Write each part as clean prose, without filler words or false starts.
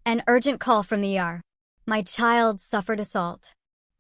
An urgent call from the ER. My child suffered assault.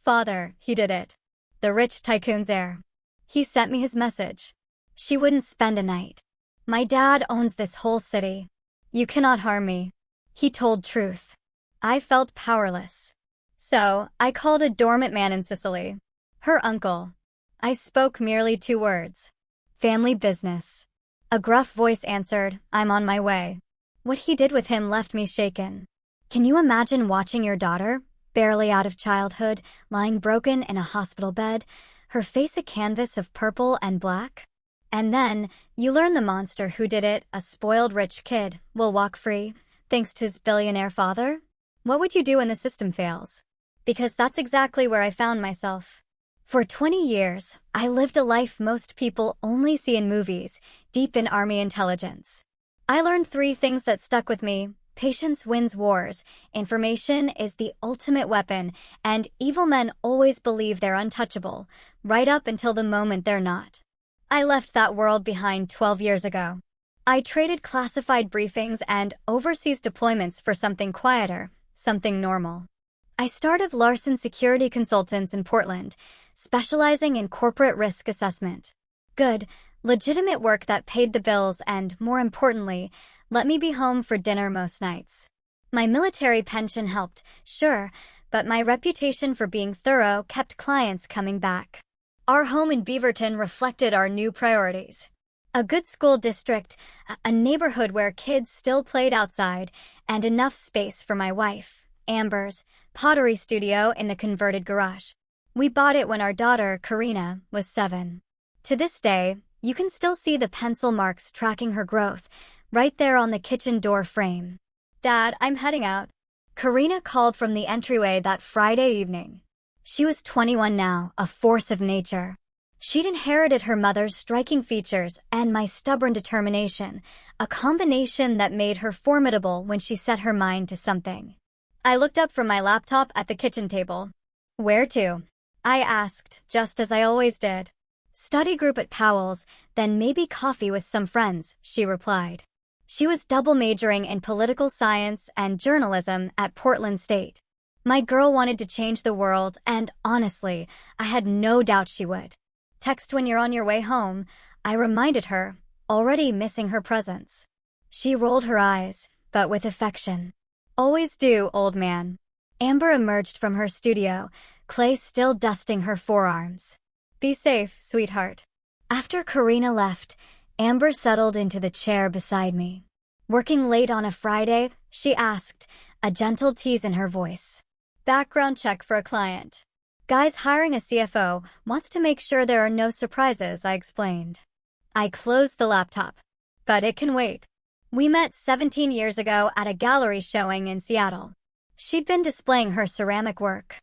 Father, he did it. The rich tycoon's heir. He sent me his message. She wouldn't spend a night. My dad owns this whole city. You cannot harm me. He told truth. I felt powerless. So, I called a dormant man in Sicily. Her uncle. I spoke merely 2 words. Family business. A gruff voice answered, I'm on my way. What he did with him left me shaken. Can you imagine watching your daughter, barely out of childhood, lying broken in a hospital bed, her face a canvas of purple and black? And then, you learn the monster who did it, a spoiled rich kid, will walk free, thanks to his billionaire father? What would you do when the system fails? Because that's exactly where I found myself. For 20 years, I lived a life most people only see in movies, deep in army intelligence. I learned 3 things that stuck with me. Patience wins wars, information is the ultimate weapon, and evil men always believe they're untouchable, right up until the moment they're not. I left that world behind 12 years ago. I traded classified briefings and overseas deployments for something quieter, something normal. I started Larson Security Consultants in Portland, specializing in corporate risk assessment. Good, legitimate work that paid the bills and, more importantly, let me be home for dinner most nights. My military pension helped, sure, but my reputation for being thorough kept clients coming back. Our home in Beaverton reflected our new priorities. A good school district, a neighborhood where kids still played outside, and enough space for my wife, Amber's, pottery studio in the converted garage. We bought it when our daughter, Karina, was 7. To this day, you can still see the pencil marks tracking her growth, right there on the kitchen door frame. Dad, I'm heading out. Karina called from the entryway that Friday evening. She was 21 now, a force of nature. She'd inherited her mother's striking features and my stubborn determination, a combination that made her formidable when she set her mind to something. I looked up from my laptop at the kitchen table. Where to? I asked, just as I always did. Study group at Powell's, then maybe coffee with some friends, she replied. She was double majoring in political science and journalism at Portland State. My girl wanted to change the world, and honestly, I had no doubt she would. Text when you're on your way home, I reminded her, already missing her presence. She rolled her eyes, but with affection. Always do, old man. Amber emerged from her studio, clay still dusting her forearms. Be safe, sweetheart. After Karina left, Amber settled into the chair beside me. Working late on a Friday, she asked, a gentle tease in her voice. Background check for a client. Guy's hiring a CFO, wants to make sure there are no surprises, I explained. I closed the laptop. But it can wait. We met 17 years ago at a gallery showing in Seattle. She'd been displaying her ceramic work.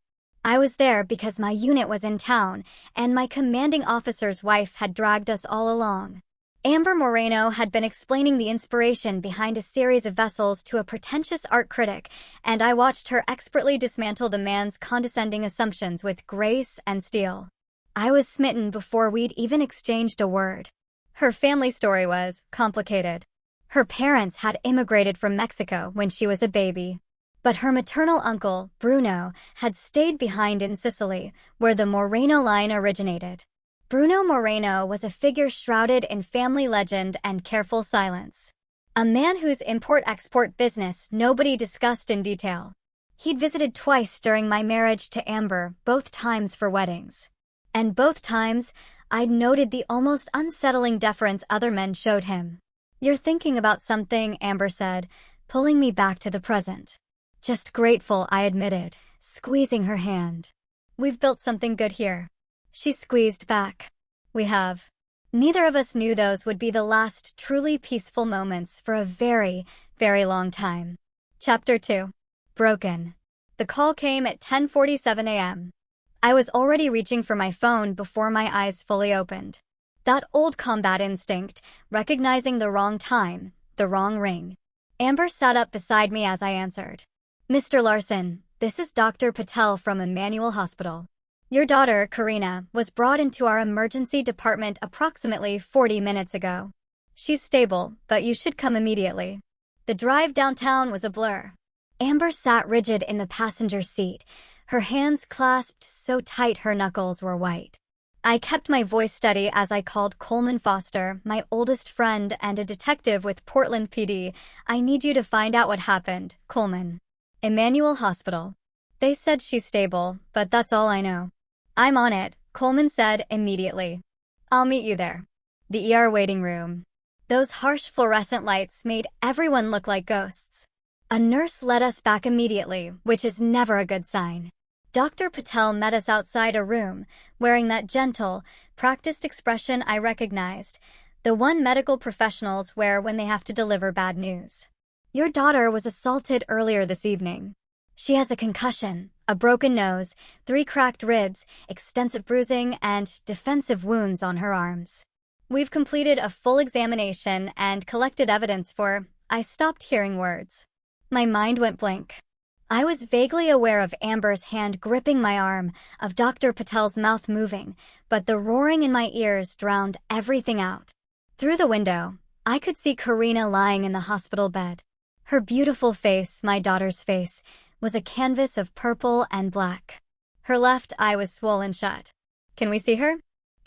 I was there because my unit was in town, and my commanding officer's wife had dragged us all along. Amber Moreno had been explaining the inspiration behind a series of vessels to a pretentious art critic, and I watched her expertly dismantle the man's condescending assumptions with grace and steel. I was smitten before we'd even exchanged a word. Her family story was complicated. Her parents had immigrated from Mexico when she was a baby. But her maternal uncle, Bruno, had stayed behind in Sicily, where the Moreno line originated. Bruno Moreno was a figure shrouded in family legend and careful silence. A man whose import-export business nobody discussed in detail. He'd visited twice during my marriage to Amber, both times for weddings. And both times, I'd noted the almost unsettling deference other men showed him. You're thinking about something, Amber said, pulling me back to the present. Just grateful, I admitted, squeezing her hand. We've built something good here. She squeezed back. We have. Neither of us knew those would be the last truly peaceful moments for a very, very long time. Chapter 2. Broken. The call came at 10:47 a.m. I was already reaching for my phone before my eyes fully opened. That old combat instinct, recognizing the wrong time, the wrong ring. Amber sat up beside me as I answered. Mr. Larson, this is Dr. Patel from Emmanuel Hospital. Your daughter, Karina, was brought into our emergency department approximately 40 minutes ago. She's stable, but you should come immediately. The drive downtown was a blur. Amber sat rigid in the passenger seat, her hands clasped so tight her knuckles were white. I kept my voice steady as I called Coleman Foster, my oldest friend and a detective with Portland PD. I need you to find out what happened, Coleman. Emmanuel Hospital. They said she's stable, but that's all I know. I'm on it, Coleman said immediately. I'll meet you there. The ER waiting room. Those harsh fluorescent lights made everyone look like ghosts. A nurse led us back immediately, which is never a good sign. Dr. Patel met us outside a room, wearing that gentle, practiced expression I recognized, the one medical professionals wear when they have to deliver bad news. Your daughter was assaulted earlier this evening. She has a concussion, a broken nose, 3 cracked ribs, extensive bruising, and defensive wounds on her arms. We've completed a full examination and collected evidence for... I stopped hearing words. My mind went blank. I was vaguely aware of Amber's hand gripping my arm, of Dr. Patel's mouth moving, but the roaring in my ears drowned everything out. Through the window, I could see Karina lying in the hospital bed. Her beautiful face, my daughter's face, was a canvas of purple and black. Her left eye was swollen shut. Can we see her?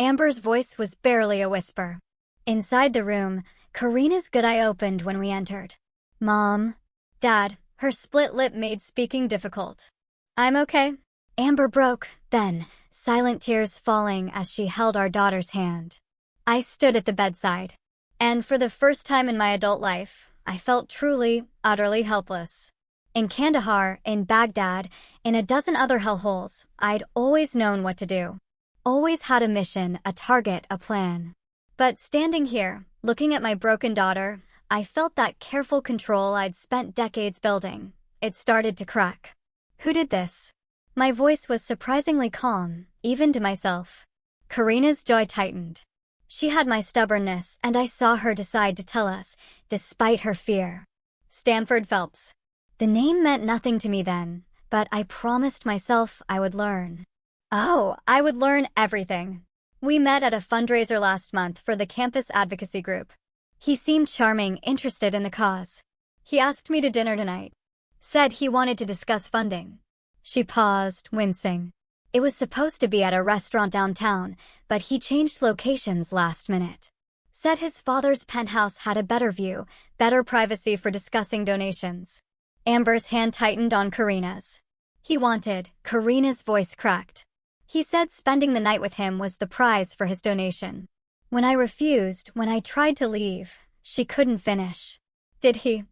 Amber's voice was barely a whisper. Inside the room, Karina's good eye opened when we entered. Mom. Dad. Her split lip made speaking difficult. I'm okay. Amber broke, then, silent tears falling as she held our daughter's hand. I stood at the bedside. And for the first time in my adult life, I felt truly, utterly helpless. In Kandahar, in Baghdad, in a dozen other hellholes, I'd always known what to do. Always had a mission, a target, a plan. But standing here, looking at my broken daughter, I felt that careful control I'd spent decades building. It started to crack. Who did this? My voice was surprisingly calm, even to myself. Karina's jaw tightened. She had my stubbornness, and I saw her decide to tell us, despite her fear. Stanford Phelps. The name meant nothing to me then, but I promised myself I would learn. Oh, I would learn everything. We met at a fundraiser last month for the campus advocacy group. He seemed charming, interested in the cause. He asked me to dinner tonight. Said he wanted to discuss funding. She paused, wincing. It was supposed to be at a restaurant downtown, but he changed locations last minute. Said his father's penthouse had a better view, better privacy for discussing donations. Amber's hand tightened on Karina's. He wanted, Karina's voice cracked. He said spending the night with him was the prize for his donation. When I refused, when I tried to leave, she couldn't finish. Did he?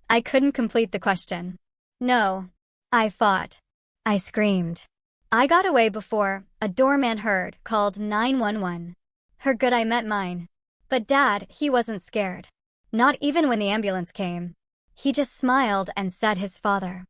I couldn't complete the question. No. I fought. I screamed. I got away before a doorman heard, called 911. Her good eye met mine. But Dad, he wasn't scared. Not even when the ambulance came. He just smiled and said his father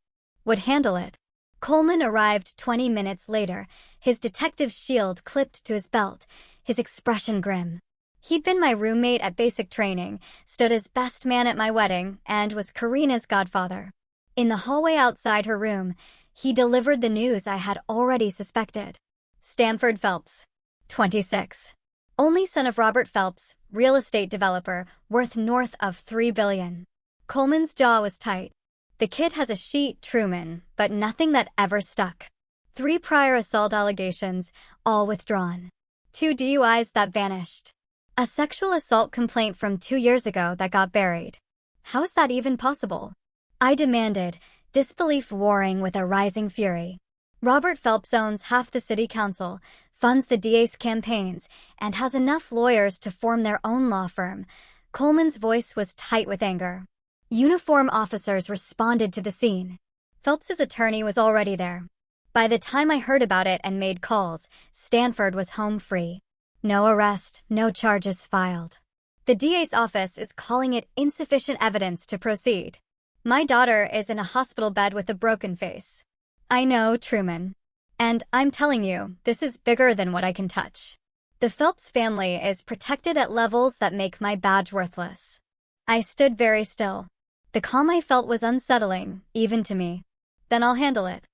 would handle it. Coleman arrived 20 minutes later, his detective shield clipped to his belt, his expression grim. He'd been my roommate at basic training, stood as best man at my wedding, and was Karina's godfather. In the hallway outside her room, he delivered the news I had already suspected. Stanford Phelps, 26. Only son of Robert Phelps, real estate developer, worth north of $3 billion. Coleman's jaw was tight. The kid has a sheet, Truman, but nothing that ever stuck. 3 prior assault allegations, all withdrawn. 2 DUIs that vanished. A sexual assault complaint from 2 years ago that got buried. How is that even possible? I demanded, disbelief warring with a rising fury. Robert Phelps owns half the city council, funds the DA's campaigns, and has enough lawyers to form their own law firm. Coleman's voice was tight with anger. Uniform officers responded to the scene. Phelps's attorney was already there. By the time I heard about it and made calls, Stanford was home free. No arrest, no charges filed. The DA's office is calling it insufficient evidence to proceed. My daughter is in a hospital bed with a broken face. I know, Truman. And I'm telling you, this is bigger than what I can touch. The Phelps family is protected at levels that make my badge worthless. I stood very still. The calm I felt was unsettling, even to me. Then I'll handle it.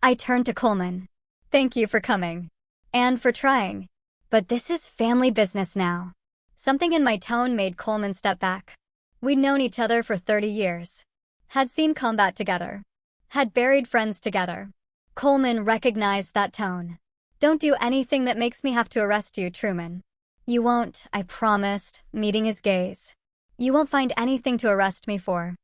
I turned to Coleman. Thank you for coming. And for trying. But this is family business now. Something in my tone made Coleman step back. We'd known each other for 30 years. Had seen combat together. had buried friends together. Coleman recognized that tone. Don't do anything that makes me have to arrest you, Truman. You won't, I promised, meeting his gaze. You won't find anything to arrest me for.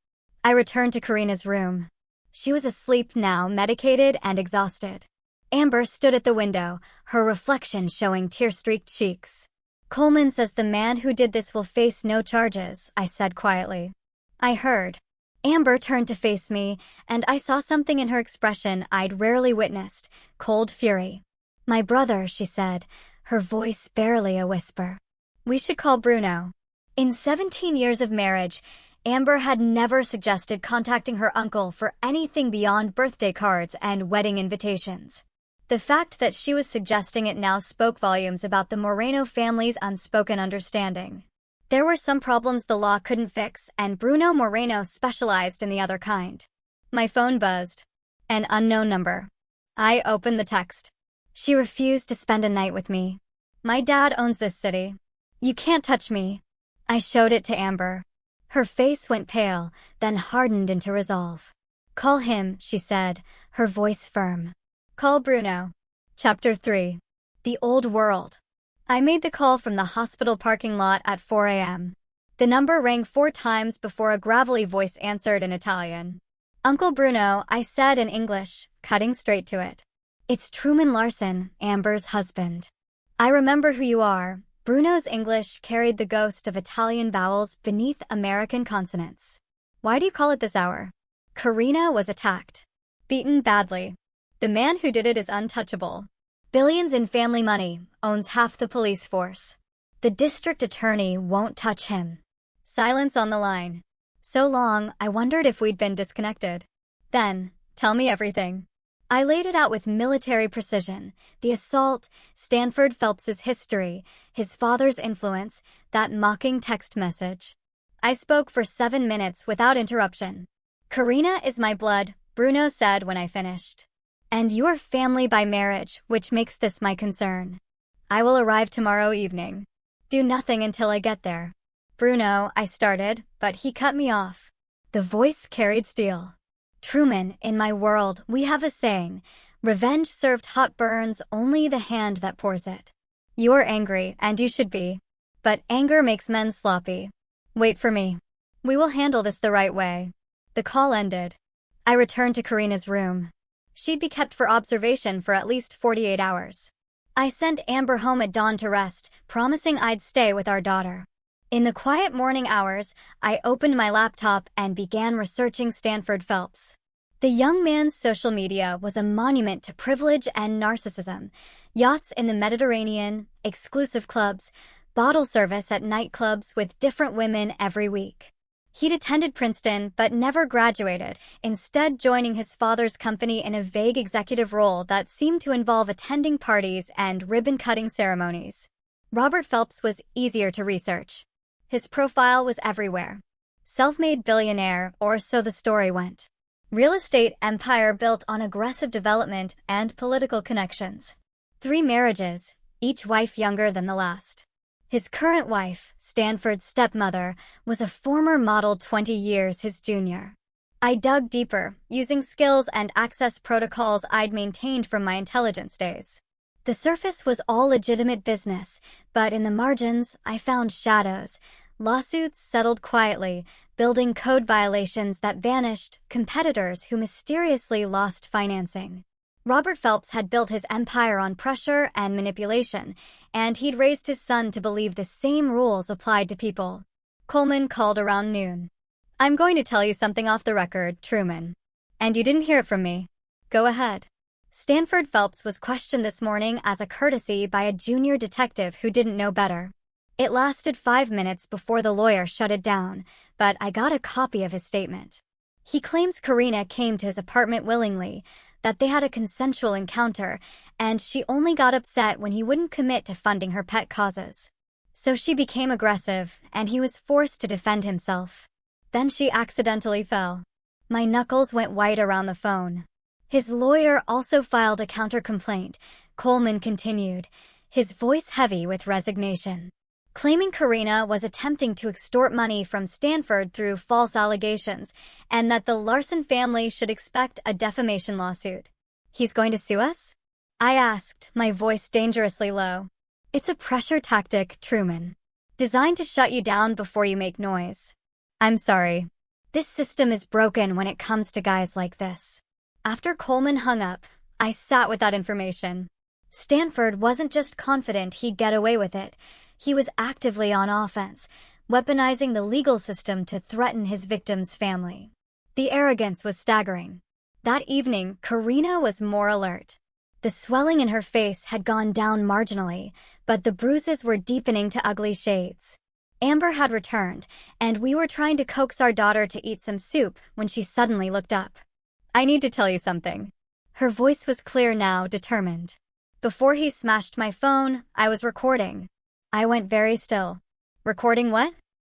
I returned to Karina's room. She was asleep now, medicated and exhausted. Amber stood at the window, her reflection showing tear-streaked cheeks. Coleman says the man who did this will face no charges, I said quietly. I heard. Amber turned to face me, and I saw something in her expression I'd rarely witnessed, cold fury. My brother, she said, her voice barely a whisper. We should call Bruno. In 17 years of marriage, Amber had never suggested contacting her uncle for anything beyond birthday cards and wedding invitations. The fact that she was suggesting it now spoke volumes about the Moreno family's unspoken understanding. There were some problems the law couldn't fix, and Bruno Moreno specialized in the other kind. My phone buzzed. An unknown number. I opened the text. She refused to spend a night with me. My dad owns this city. You can't touch me. I showed it to Amber. Her face went pale, then hardened into resolve. Call him, she said, her voice firm. Call Bruno. Chapter 3. The Old World. I made the call from the hospital parking lot at 4 a.m. The number rang 4 times before a gravelly voice answered in Italian. Uncle Bruno, I said in English, cutting straight to it. It's Truman Larson, Amber's husband. I remember who you are. Bruno's English carried the ghost of Italian vowels beneath American consonants. Why do you call it this hour? Karina was attacked. Beaten badly. The man who did it is untouchable. Billions in family money, owns half the police force. The district attorney won't touch him. Silence on the line. So long, I wondered if we'd been disconnected. Then, tell me everything. I laid it out with military precision. The assault, Stanford Phelps's history, his father's influence, that mocking text message. I spoke for 7 minutes without interruption. Karina is my blood, Bruno said when I finished. And you're family by marriage, which makes this my concern. I will arrive tomorrow evening. Do nothing until I get there. Bruno, I started, but he cut me off. The voice carried steel. Truman, in my world, we have a saying, revenge served hot burns only the hand that pours it. You're angry, and you should be. But anger makes men sloppy. Wait for me. We will handle this the right way. The call ended. I returned to Karina's room. She'd be kept for observation for at least 48 hours. I sent Amber home at dawn to rest, promising I'd stay with our daughter. In the quiet morning hours, I opened my laptop and began researching Stanford Phelps. The young man's social media was a monument to privilege and narcissism. Yachts in the Mediterranean, exclusive clubs, bottle service at nightclubs with different women every week. He'd attended Princeton but never graduated, instead joining his father's company in a vague executive role that seemed to involve attending parties and ribbon-cutting ceremonies. Robert Phelps was easier to research. His profile was everywhere. Self-made billionaire, or so the story went. Real estate empire built on aggressive development and political connections. 3 marriages, each wife younger than the last. His current wife, Stanford's stepmother, was a former model 20 years his junior. I dug deeper, using skills and access protocols I'd maintained from my intelligence days. The surface was all legitimate business, but in the margins, I found shadows. Lawsuits settled quietly, building code violations that vanished, competitors who mysteriously lost financing. Robert Phelps had built his empire on pressure and manipulation, and he'd raised his son to believe the same rules applied to people. Coleman called around noon. I'm going to tell you something off the record, Truman. And you didn't hear it from me. Go ahead. Stanford Phelps was questioned this morning as a courtesy by a junior detective who didn't know better. It lasted 5 minutes before the lawyer shut it down, but I got a copy of his statement. He claims Karina came to his apartment willingly, that they had a consensual encounter, and she only got upset when he wouldn't commit to funding her pet causes. So she became aggressive, and he was forced to defend himself. Then she accidentally fell. My knuckles went white around the phone. His lawyer also filed a counter-complaint, Coleman continued, his voice heavy with resignation. claiming Karina was attempting to extort money from Stanford through false allegations, and that the Larson family should expect a defamation lawsuit. He's going to sue us? I asked, my voice dangerously low. It's a pressure tactic, Truman. Designed to shut you down before you make noise. I'm sorry. This system is broken when it comes to guys like this. After Coleman hung up, I sat with that information. Stanford wasn't just confident he'd get away with it. He was actively on offense, weaponizing the legal system to threaten his victim's family. The arrogance was staggering. That evening, Karina was more alert. The swelling in her face had gone down marginally, but the bruises were deepening to ugly shades. Amber had returned, and we were trying to coax our daughter to eat some soup when she suddenly looked up. I need to tell you something. Her voice was clear now, determined. Before he smashed my phone, I was recording. I went very still. Recording what?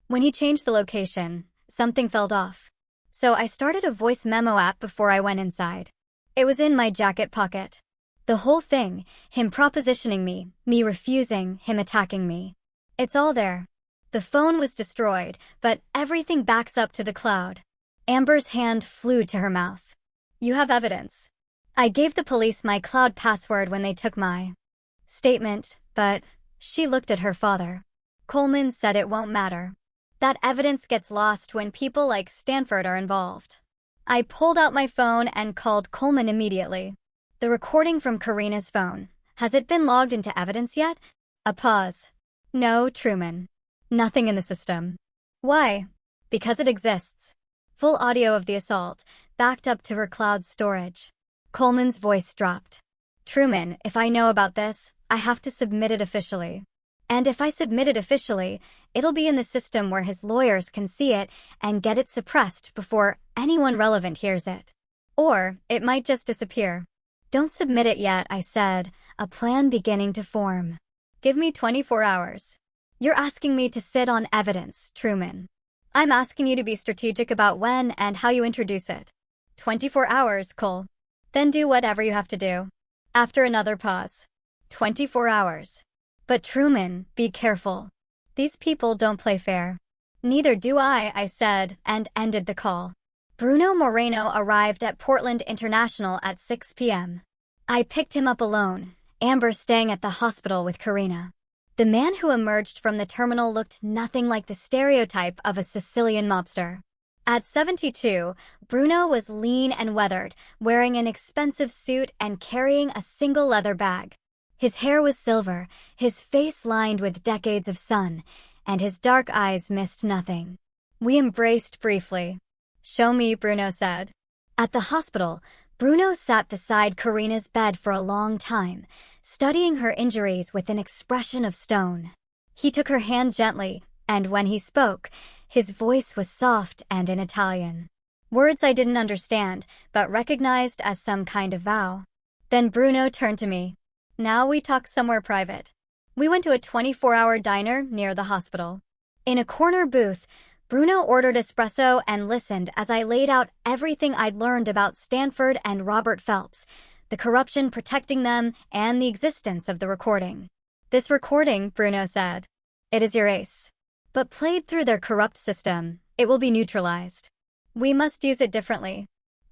When he changed the location, something felt off. So I started a voice memo app before I went inside. It was in my jacket pocket. The whole thing, him propositioning me refusing, him attacking me. It's all there. The phone was destroyed, but everything backs up to the cloud. Amber's hand flew to her mouth. You have evidence. I gave the police my cloud password when they took my statement, but she looked at her father. Coleman said it won't matter. That evidence gets lost when people like Stanford are involved. I pulled out my phone and called Coleman immediately. The recording from Karina's phone. Has it been logged into evidence yet? A pause. No, Truman. Nothing in the system. Why? Because it exists. Full audio of the assault, backed up to her cloud storage. Coleman's voice dropped. Truman, if I know about this, I have to submit it officially. And if I submit it officially, it'll be in the system where his lawyers can see it and get it suppressed before anyone relevant hears it. Or it might just disappear. Don't submit it yet, I said, a plan beginning to form. Give me 24 hours. You're asking me to sit on evidence, Truman. I'm asking you to be strategic about when and how you introduce it. 24 hours, Cole. Then do whatever you have to do. After another pause. 24 hours. But Truman, be careful. These people don't play fair. Neither do I said, and ended the call. Bruno Moreno arrived at Portland International at 6 p.m. I picked him up alone, Amber staying at the hospital with Karina. The man who emerged from the terminal looked nothing like the stereotype of a Sicilian mobster. At 72, Bruno was lean and weathered, wearing an expensive suit and carrying a single leather bag. His hair was silver, his face lined with decades of sun, and his dark eyes missed nothing. We embraced briefly. Show me, Bruno said. At the hospital, Bruno sat beside Karina's bed for a long time, studying her injuries with an expression of stone. He took her hand gently, and when he spoke, his voice was soft and in Italian. Words I didn't understand, but recognized as some kind of vow. Then Bruno turned to me. Now we talk somewhere private. We went to a 24-hour diner near the hospital. In a corner booth, Bruno ordered espresso and listened as I laid out everything I'd learned about Stanford and Robert Phelps, the corruption protecting them, and the existence of the recording. This recording, Bruno said, it is your ace. But played through their corrupt system, it will be neutralized. We must use it differently.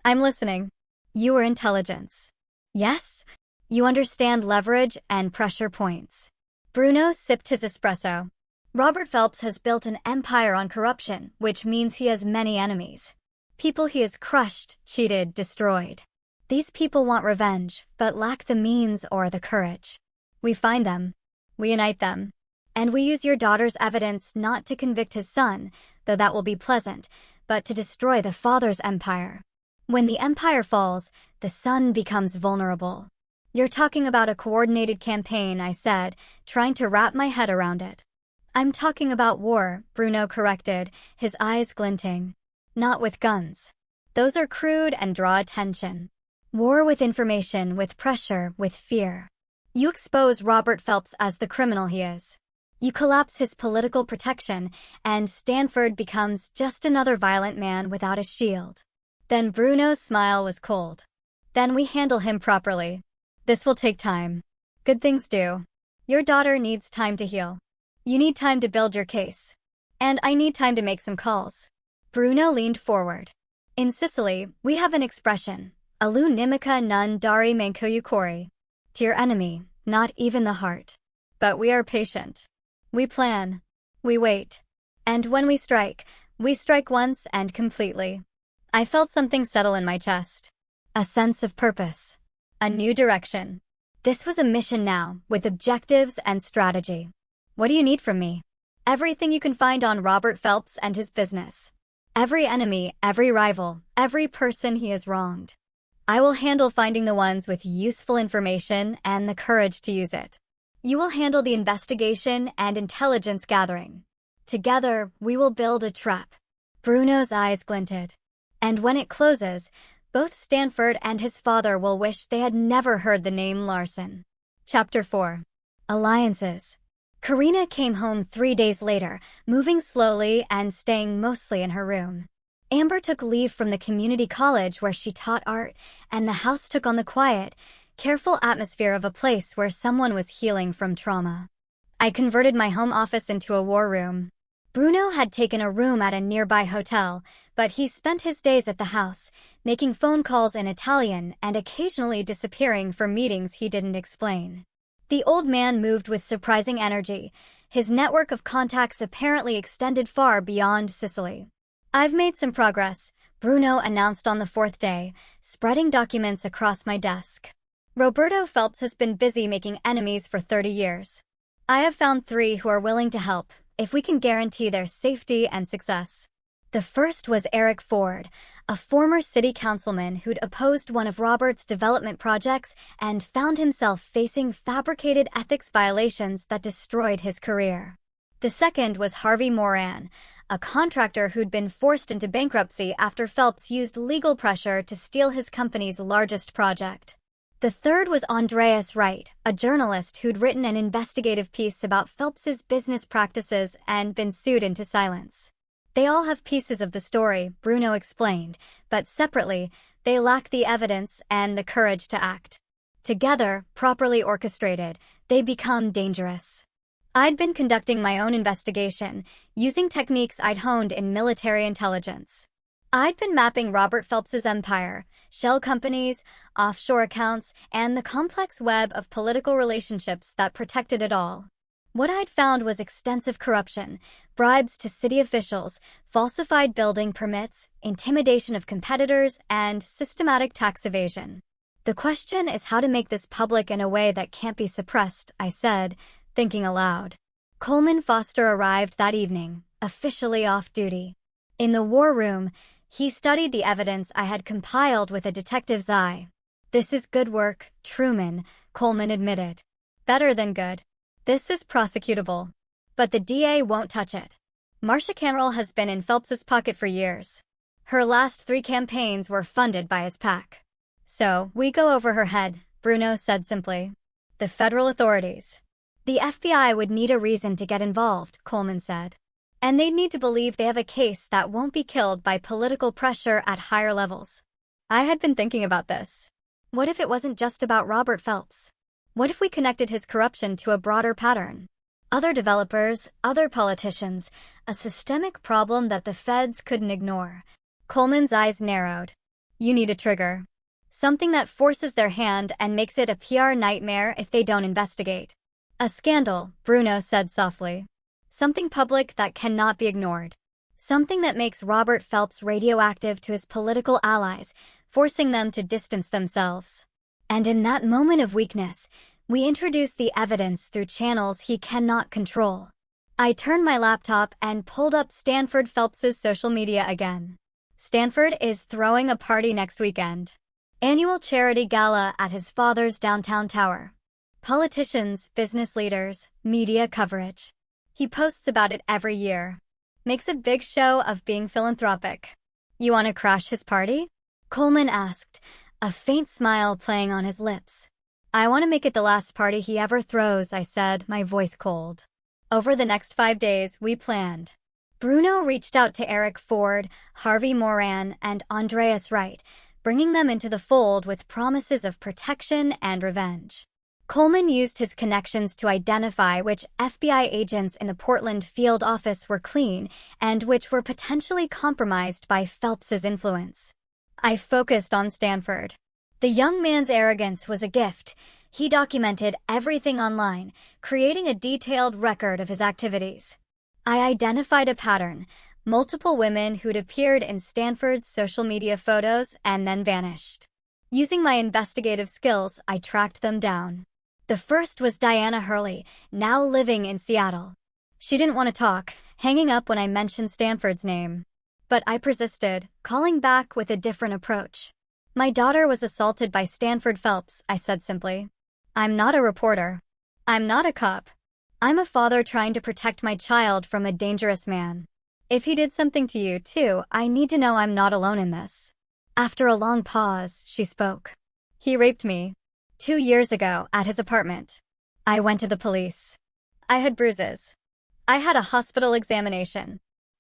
I'm listening. You are intelligence. Yes? You understand leverage and pressure points. Bruno sipped his espresso. Robert Phelps has built an empire on corruption, which means he has many enemies. People he has crushed, cheated, destroyed. These people want revenge, but lack the means or the courage. We find them. We unite them. And we use your daughter's evidence not to convict his son, though that will be pleasant, but to destroy the father's empire. When the empire falls, the son becomes vulnerable. You're talking about a coordinated campaign, I said, trying to wrap my head around it. I'm talking about war, Bruno corrected, his eyes glinting. Not with guns. Those are crude and draw attention. War with information, with pressure, with fear. You expose Robert Phelps as the criminal he is. You collapse his political protection, and Stanford becomes just another violent man without a shield. Then Bruno's smile was cold. Then we handle him properly. This will take time. Good things do. Your daughter needs time to heal. You need time to build your case. And I need time to make some calls. Bruno leaned forward. In Sicily, we have an expression, alu nimica non dari manco cori. To your enemy, not even the heart. But we are patient. We plan. We wait. And when we strike once and completely. I felt something settle in my chest. A sense of purpose. A new direction. This was a mission now, with objectives and strategy. What do you need from me? Everything you can find on Robert Phelps and his business. Every enemy, every rival, every person he has wronged. I will handle finding the ones with useful information and the courage to use it. You will handle the investigation and intelligence gathering. Together, we will build a trap. Bruno's eyes glinted. And when it closes, both Stanford and his father will wish they had never heard the name Larson. Chapter 4. Alliances. Karina came home 3 days later, moving slowly and staying mostly in her room. Amber took leave from the community college where she taught art, and the house took on the quiet, careful atmosphere of a place where someone was healing from trauma. I converted my home office into a war room. Bruno had taken a room at a nearby hotel, but he spent his days at the house, making phone calls in Italian and occasionally disappearing for meetings he didn't explain. The old man moved with surprising energy. His network of contacts apparently extended far beyond Sicily. I've made some progress, Bruno announced on the 4th day, spreading documents across my desk. Roberto Phelps has been busy making enemies for 30 years. I have found 3 who are willing to help, if we can guarantee their safety and success. The first was Eric Ford, a former city councilman who'd opposed one of Robert's development projects and found himself facing fabricated ethics violations that destroyed his career. The second was Harvey Moran, a contractor who'd been forced into bankruptcy after Phelps used legal pressure to steal his company's largest project. The third was Andreas Wright, a journalist who'd written an investigative piece about Phelps's business practices and been sued into silence. They all have pieces of the story, Bruno explained, but separately, they lack the evidence and the courage to act. Together, properly orchestrated, they become dangerous. I'd been conducting my own investigation, using techniques I'd honed in military intelligence. I'd been mapping Robert Phelps's empire, shell companies, offshore accounts, and the complex web of political relationships that protected it all. What I'd found was extensive corruption, bribes to city officials, falsified building permits, intimidation of competitors, and systematic tax evasion. The question is how to make this public in a way that can't be suppressed, I said, thinking aloud. Coleman Foster arrived that evening, officially off duty. In the war room, he studied the evidence I had compiled with a detective's eye. "This is good work, Truman," Coleman admitted. "Better than good. This is prosecutable. But the DA won't touch it. Marcia Canrell has been in Phelps's pocket for years. Her last 3 campaigns were funded by his PAC. So, we go over her head," Bruno said simply. "The federal authorities. The FBI would need a reason to get involved," Coleman said. "And they'd need to believe they have a case that won't be killed by political pressure at higher levels." I had been thinking about this. What if it wasn't just about Robert Phelps? What if we connected his corruption to a broader pattern? Other developers, other politicians, a systemic problem that the feds couldn't ignore. Coleman's eyes narrowed. "You need a trigger. Something that forces their hand and makes it a PR nightmare if they don't investigate. A scandal," Bruno said softly. "Something public that cannot be ignored. Something that makes Robert Phelps radioactive to his political allies, forcing them to distance themselves. And in that moment of weakness, we introduce the evidence through channels he cannot control." I turned my laptop and pulled up Stanford Phelps's social media again. Stanford is throwing a party next weekend. Annual charity gala at his father's downtown tower. Politicians, business leaders, media coverage. He posts about it every year. Makes a big show of being philanthropic. "You want to crash his party?" Coleman asked, a faint smile playing on his lips. "I want to make it the last party he ever throws," I said, my voice cold. Over the next 5 days, we planned. Bruno reached out to Eric Ford, Harvey Moran, and Andreas Wright, bringing them into the fold with promises of protection and revenge. Coleman used his connections to identify which FBI agents in the Portland field office were clean and which were potentially compromised by Phelps's influence. I focused on Stanford. The young man's arrogance was a gift. He documented everything online, creating a detailed record of his activities. I identified a pattern: multiple women who'd appeared in Stanford's social media photos and then vanished. Using my investigative skills, I tracked them down. The first was Diana Hurley, now living in Seattle. She didn't want to talk, hanging up when I mentioned Stanford's name. But I persisted, calling back with a different approach. "My daughter was assaulted by Stanford Phelps," I said simply. "I'm not a reporter. I'm not a cop. I'm a father trying to protect my child from a dangerous man. If he did something to you, too, I need to know I'm not alone in this." After a long pause, she spoke. "He raped me 2 years ago at his apartment. I went to the police. I had bruises. I had a hospital examination.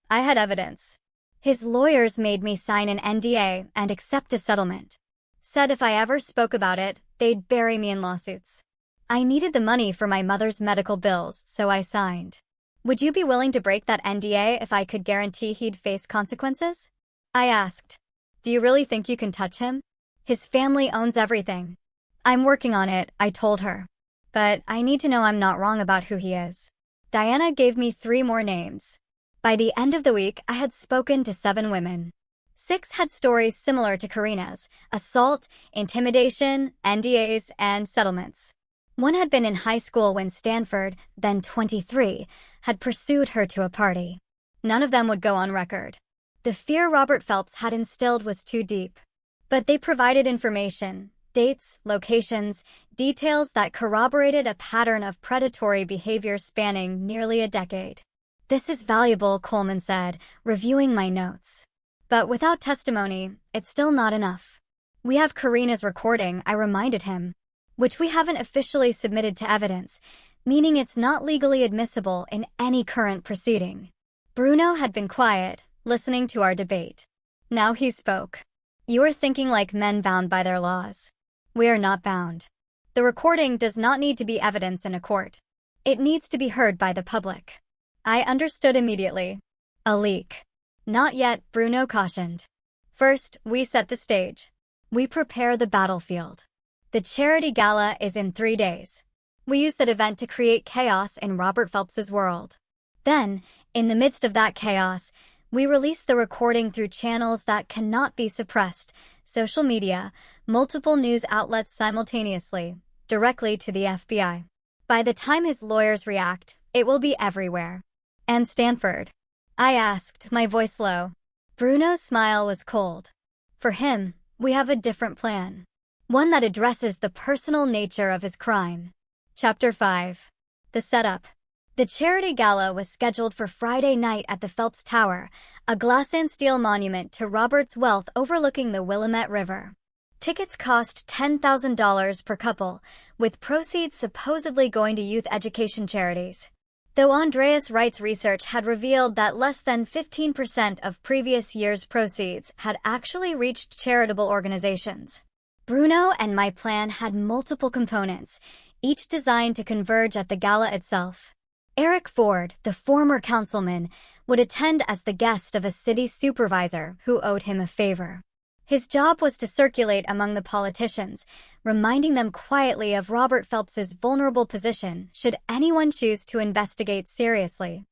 I had evidence. His lawyers made me sign an NDA and accept a settlement. Said if I ever spoke about it, they'd bury me in lawsuits. I needed the money for my mother's medical bills, so I signed. Would you be willing to break that NDA if I could guarantee he'd face consequences?" I asked. "Do you really think you can touch him? His family owns everything." "I'm working on it," I told her. "But I need to know I'm not wrong about who he is." Diana gave me 3 more names. By the end of the week, I had spoken to 7 women. 6 had stories similar to Karina's: assault, intimidation, NDAs, and settlements. 1 had been in high school when Stanford, then 23, had pursued her to a party. None of them would go on record. The fear Robert Phelps had instilled was too deep. But they provided information: dates, locations, details that corroborated a pattern of predatory behavior spanning nearly a decade. "This is valuable," Coleman said, reviewing my notes. "But without testimony, it's still not enough. We have Karina's recording," I reminded him, "which we haven't officially submitted to evidence, meaning it's not legally admissible in any current proceeding." Bruno had been quiet, listening to our debate. Now he spoke. "You are thinking like men bound by their laws. We are not bound. The recording does not need to be evidence in a court. It needs to be heard by the public." I understood immediately. A leak. "Not yet," Bruno cautioned. "First, we set the stage. We prepare the battlefield. The charity gala is in 3 days. We use that event to create chaos in Robert Phelps's world. Then, in the midst of that chaos, we release the recording through channels that cannot be suppressed: social media, multiple news outlets simultaneously, directly to the FBI. By the time his lawyers react, it will be everywhere." "And Stanford?" I asked, my voice low. Bruno's smile was cold. "For him, we have a different plan. One that addresses the personal nature of his crime." Chapter 5. The Setup. The charity gala was scheduled for Friday night at the Phelps Tower, a glass and steel monument to Robert's wealth overlooking the Willamette River. Tickets cost $10,000 per couple, with proceeds supposedly going to youth education charities. Though Andreas Wright's research had revealed that less than 15% of previous year's proceeds had actually reached charitable organizations. Bruno and my plan had multiple components, each designed to converge at the gala itself. Eric Ford, the former councilman, would attend as the guest of a city supervisor who owed him a favor. His job was to circulate among the politicians, reminding them quietly of Robert Phelps's vulnerable position should anyone choose to investigate seriously.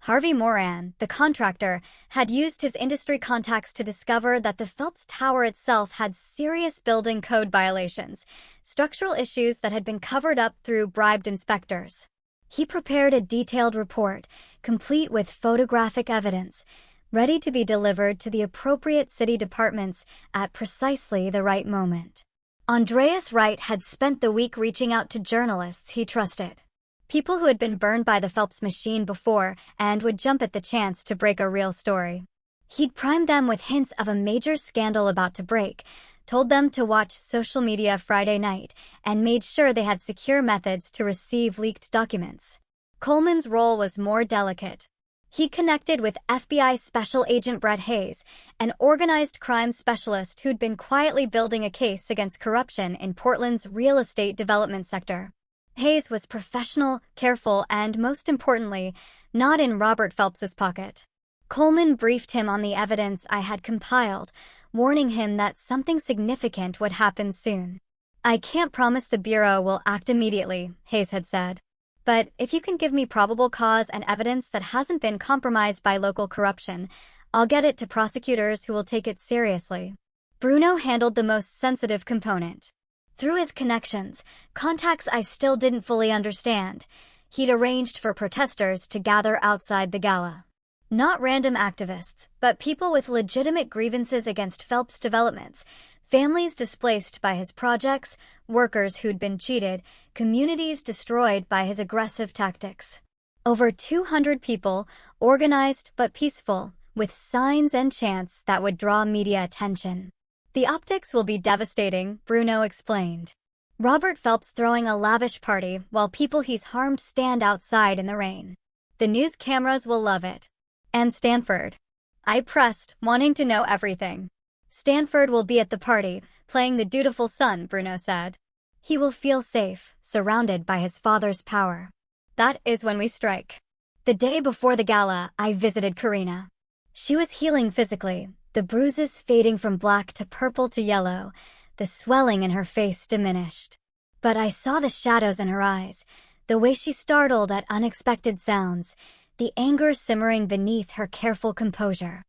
Harvey Moran, the contractor, had used his industry contacts to discover that the Phelps Tower itself had serious building code violations, structural issues that had been covered up through bribed inspectors. He prepared a detailed report, complete with photographic evidence, ready to be delivered to the appropriate city departments at precisely the right moment. Andreas Wright had spent the week reaching out to journalists he trusted. People who had been burned by the Phelps machine before and would jump at the chance to break a real story. He'd primed them with hints of a major scandal about to break, told them to watch social media Friday night, and made sure they had secure methods to receive leaked documents. Coleman's role was more delicate. He connected with FBI Special Agent Brett Hayes, an organized crime specialist who'd been quietly building a case against corruption in Portland's real estate development sector. Hayes was professional, careful, and most importantly, not in Robert Phelps's pocket. Coleman briefed him on the evidence I had compiled, warning him that something significant would happen soon. "I can't promise the Bureau will act immediately," Hayes had said. "But if you can give me probable cause and evidence that hasn't been compromised by local corruption, I'll get it to prosecutors who will take it seriously." Bruno handled the most sensitive component. Through his connections, contacts I still didn't fully understand, he'd arranged for protesters to gather outside the gala. Not random activists, but people with legitimate grievances against Phelps' developments, families displaced by his projects, workers who'd been cheated, communities destroyed by his aggressive tactics. Over 200 people, organized but peaceful, with signs and chants that would draw media attention. "The optics will be devastating," Bruno explained. "Robert Phelps throwing a lavish party while people he's harmed stand outside in the rain. The news cameras will love it. And Stanford." I pressed, wanting to know everything. "Stanford will be at the party, playing the dutiful son," Bruno said. "He will feel safe, surrounded by his father's power." That is when we strike. The day before the gala, I visited Karina. She was healing physically, the bruises fading from black to purple to yellow, the swelling in her face diminished. But I saw the shadows in her eyes, the way she startled at unexpected sounds, the anger simmering beneath her careful composure.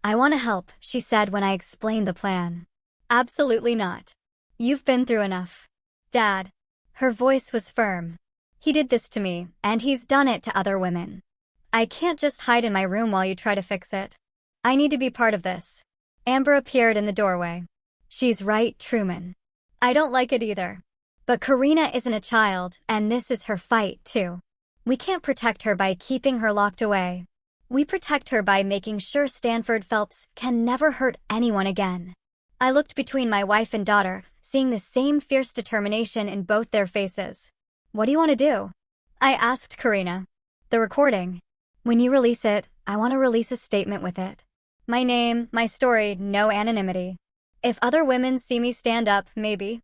"I want to help," she said when I explained the plan. "Absolutely not. You've been through enough. Dad." Her voice was firm. "He did this to me, and he's done it to other women. I can't just hide in my room while you try to fix it. I need to be part of this." Amber appeared in the doorway. "She's right, Truman. I don't like it either. But Karina isn't a child, and this is her fight, too. We can't protect her by keeping her locked away. We protect her by making sure Stanford Phelps can never hurt anyone again." I looked between my wife and daughter, seeing the same fierce determination in both their faces. "What do you want to do?" I asked Karina. "The recording. When you release it, I want to release a statement with it. My name, my story, no anonymity. If other women see me stand up, maybe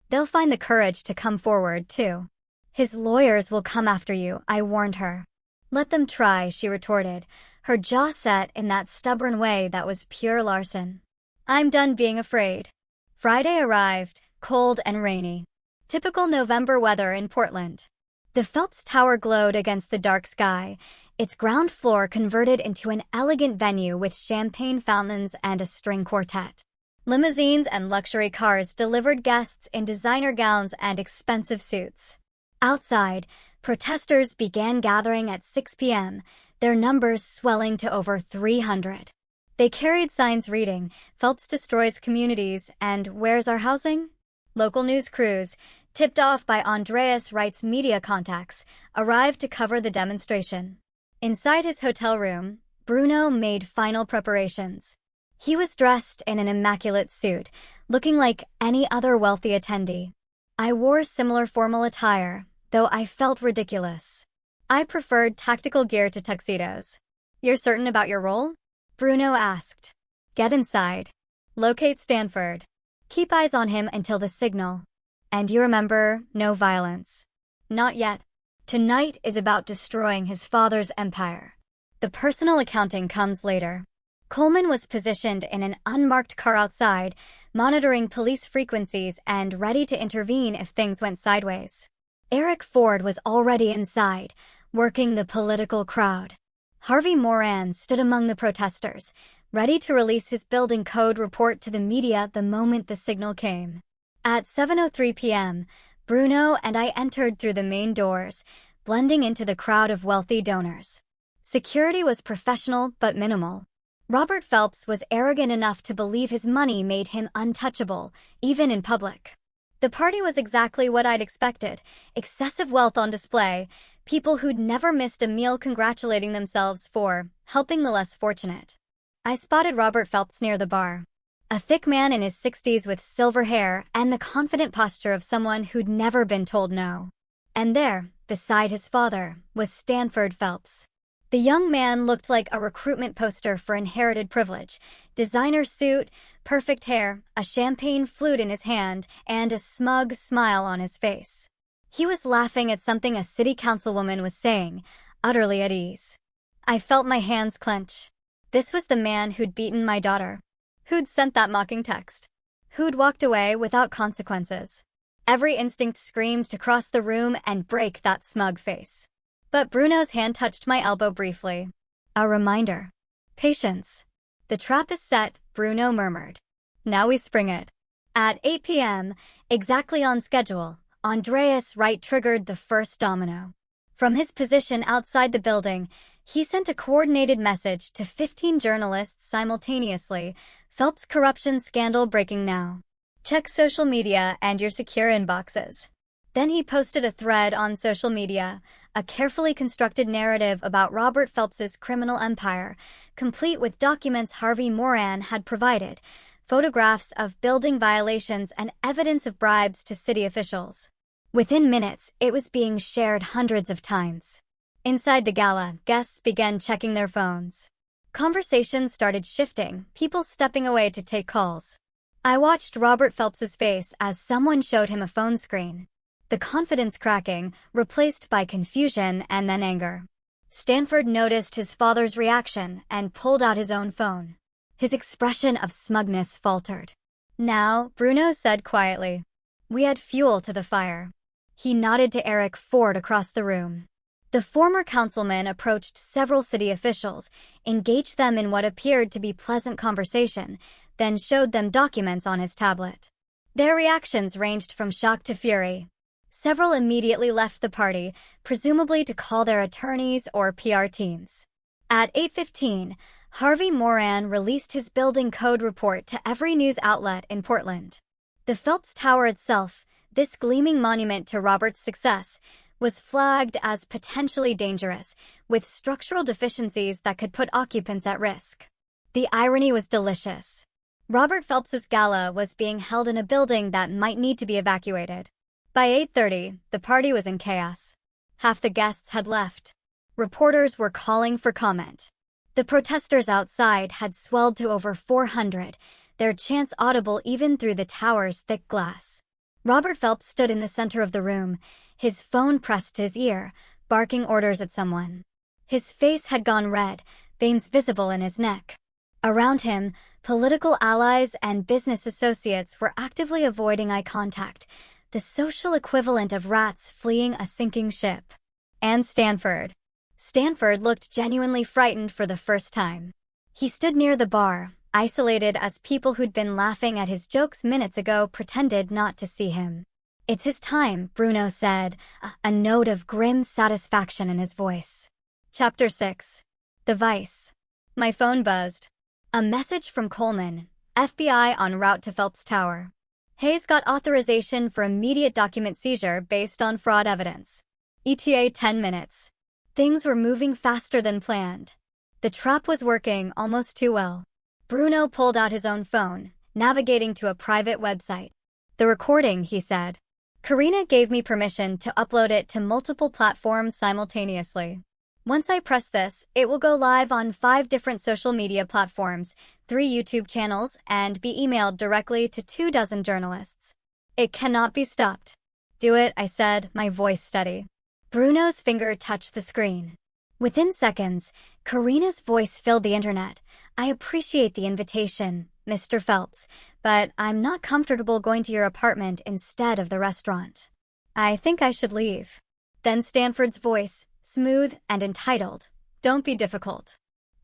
they'll find the courage to come forward, too." "His lawyers will come after you," I warned her. "Let them try," she retorted, her jaw set in that stubborn way that was pure larceny. I'm done being afraid. Friday arrived, cold and rainy. Typical November weather in Portland. The Phelps Tower glowed against the dark sky, its ground floor converted into an elegant venue with champagne fountains and a string quartet. Limousines and luxury cars delivered guests in designer gowns and expensive suits. Outside, protesters began gathering at 6 p.m., their numbers swelling to over 300. They carried signs reading, "Phelps destroys communities," and "Where's our housing?" Local news crews, tipped off by Andreas Wright's media contacts, arrived to cover the demonstration. Inside his hotel room, Bruno made final preparations. He was dressed in an immaculate suit, looking like any other wealthy attendee. I wore similar formal attire, though I felt ridiculous. I preferred tactical gear to tuxedos. "You're certain about your role?" Bruno asked. "Get inside. Locate Stanford. Keep eyes on him until the signal. And you remember, no violence." "Not yet. Tonight is about destroying his father's empire. The personal accounting comes later." Coleman was positioned in an unmarked car outside, monitoring police frequencies and ready to intervene if things went sideways. Eric Ford was already inside, working the political crowd. Harvey Moran stood among the protesters, ready to release his building code report to the media the moment the signal came. At 7:03 p.m., Bruno and I entered through the main doors, blending into the crowd of wealthy donors. Security was professional but minimal. Robert Phelps was arrogant enough to believe his money made him untouchable, even in public. The party was exactly what I'd expected: excessive wealth on display, people who'd never missed a meal congratulating themselves for helping the less fortunate. I spotted Robert Phelps near the bar. A thick man in his 60s with silver hair and the confident posture of someone who'd never been told no. And there, beside his father, was Stanford Phelps. The young man looked like a recruitment poster for inherited privilege: designer suit, perfect hair, a champagne flute in his hand, and a smug smile on his face. He was laughing at something a city councilwoman was saying, utterly at ease. I felt my hands clench. This was the man who'd beaten my daughter. Who'd sent that mocking text. Who'd walked away without consequences. Every instinct screamed to cross the room and break that smug face. But Bruno's hand touched my elbow briefly. A reminder. Patience. The trap is set, Bruno murmured. Now we spring it. At 8 p.m., exactly on schedule, Andreas Wright triggered the first domino. From his position outside the building, he sent a coordinated message to 15 journalists simultaneously. Phelps corruption scandal breaking now. Check social media and your secure inboxes. Then he posted a thread on social media, a carefully constructed narrative about Robert Phelps's criminal empire, complete with documents Harvey Moran had provided, photographs of building violations and evidence of bribes to city officials. Within minutes, it was being shared hundreds of times. Inside the gala, guests began checking their phones. Conversations started shifting, people stepping away to take calls. I watched Robert Phelps's face as someone showed him a phone screen. The confidence cracking, replaced by confusion and then anger. Stanford noticed his father's reaction and pulled out his own phone. His expression of smugness faltered. Now, Bruno said quietly. We had fuel to the fire. He nodded to Eric Ford across the room. The former councilman approached several city officials, engaged them in what appeared to be pleasant conversation, then showed them documents on his tablet. Their reactions ranged from shock to fury. Several immediately left the party, presumably to call their attorneys or PR teams. At 8:15, Harvey Moran released his building code report to every news outlet in Portland. The Phelps Tower itself, this gleaming monument to Robert's success, was flagged as potentially dangerous, with structural deficiencies that could put occupants at risk. The irony was delicious. Robert Phelps's gala was being held in a building that might need to be evacuated. By 8:30, the party was in chaos. Half the guests had left. Reporters were calling for comment. The protesters outside had swelled to over 400, their chants audible even through the tower's thick glass. Robert Phelps stood in the center of the room, his phone pressed to his ear, barking orders at someone. His face had gone red, veins visible in his neck. Around him, political allies and business associates were actively avoiding eye contact, the social equivalent of rats fleeing a sinking ship. And Stanford. Stanford looked genuinely frightened for the first time. He stood near the bar, isolated as people who'd been laughing at his jokes minutes ago pretended not to see him. It's his time, Bruno said, a note of grim satisfaction in his voice. Chapter 6. The Vice. My phone buzzed. A message from Coleman, FBI en route to Phelps Tower. Hayes got authorization for immediate document seizure based on fraud evidence. ETA 10 minutes. Things were moving faster than planned. The trap was working almost too well. Bruno pulled out his own phone, navigating to a private website. The recording, he said. Karina gave me permission to upload it to multiple platforms simultaneously. Once I press this, it will go live on 5 different social media platforms, 3 YouTube channels, and be emailed directly to 24 journalists. It cannot be stopped. Do it, I said, my voice steady. Bruno's finger touched the screen. Within seconds, Karina's voice filled the internet. I appreciate the invitation, Mr. Phelps, but I'm not comfortable going to your apartment instead of the restaurant. I think I should leave. Then Stanford's voice, smooth and entitled. Don't be difficult.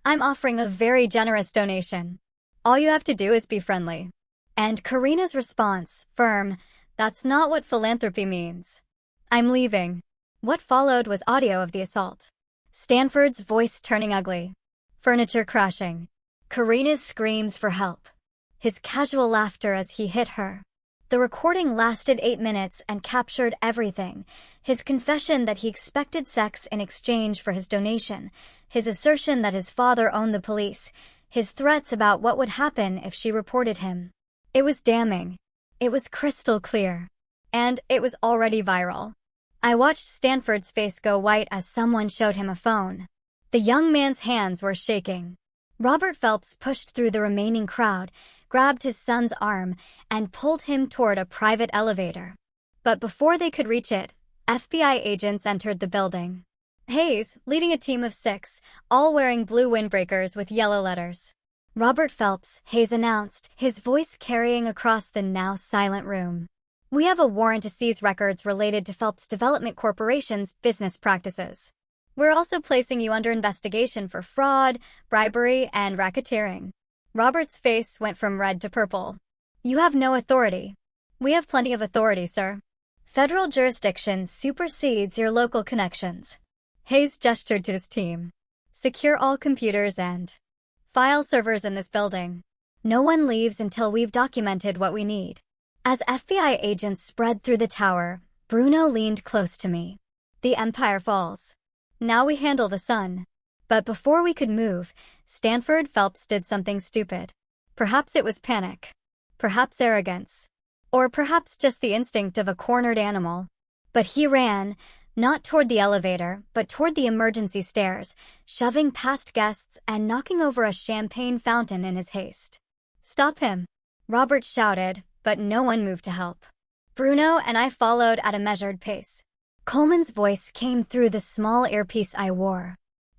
I'm offering a very generous donation. All you have to do is be friendly. And Karina's response, firm, that's not what philanthropy means. I'm leaving. What followed was audio of the assault. Stanford's voice turning ugly. Furniture crashing. Karina's screams for help. His casual laughter as he hit her. The recording lasted 8 minutes and captured everything. His confession that he expected sex in exchange for his donation. His assertion that his father owned the police. His threats about what would happen if she reported him. It was damning. It was crystal clear. And it was already viral. I watched Stanford's face go white as someone showed him a phone. The young man's hands were shaking. Robert Phelps pushed through the remaining crowd, grabbed his son's arm, and pulled him toward a private elevator. But before they could reach it, FBI agents entered the building. Hayes, leading a team of 6, all wearing blue windbreakers with yellow letters. Robert Phelps, Hayes announced, his voice carrying across the now silent room. We have a warrant to seize records related to Phelps Development Corporation's business practices. We're also placing you under investigation for fraud, bribery, and racketeering. Robert's face went from red to purple. You have no authority. We have plenty of authority, sir. Federal jurisdiction supersedes your local connections. Hayes gestured to his team. Secure all computers and file servers in this building. No one leaves until we've documented what we need. As FBI agents spread through the tower, Bruno leaned close to me. The Empire falls. Now we handle the sun. But before we could move, Stanford Phelps did something stupid. Perhaps it was panic. Perhaps arrogance. Or perhaps just the instinct of a cornered animal. But he ran, not toward the elevator, but toward the emergency stairs, shoving past guests and knocking over a champagne fountain in his haste. Stop him! Robert shouted, but no one moved to help. Bruno and I followed at a measured pace. Coleman's voice came through the small earpiece I wore.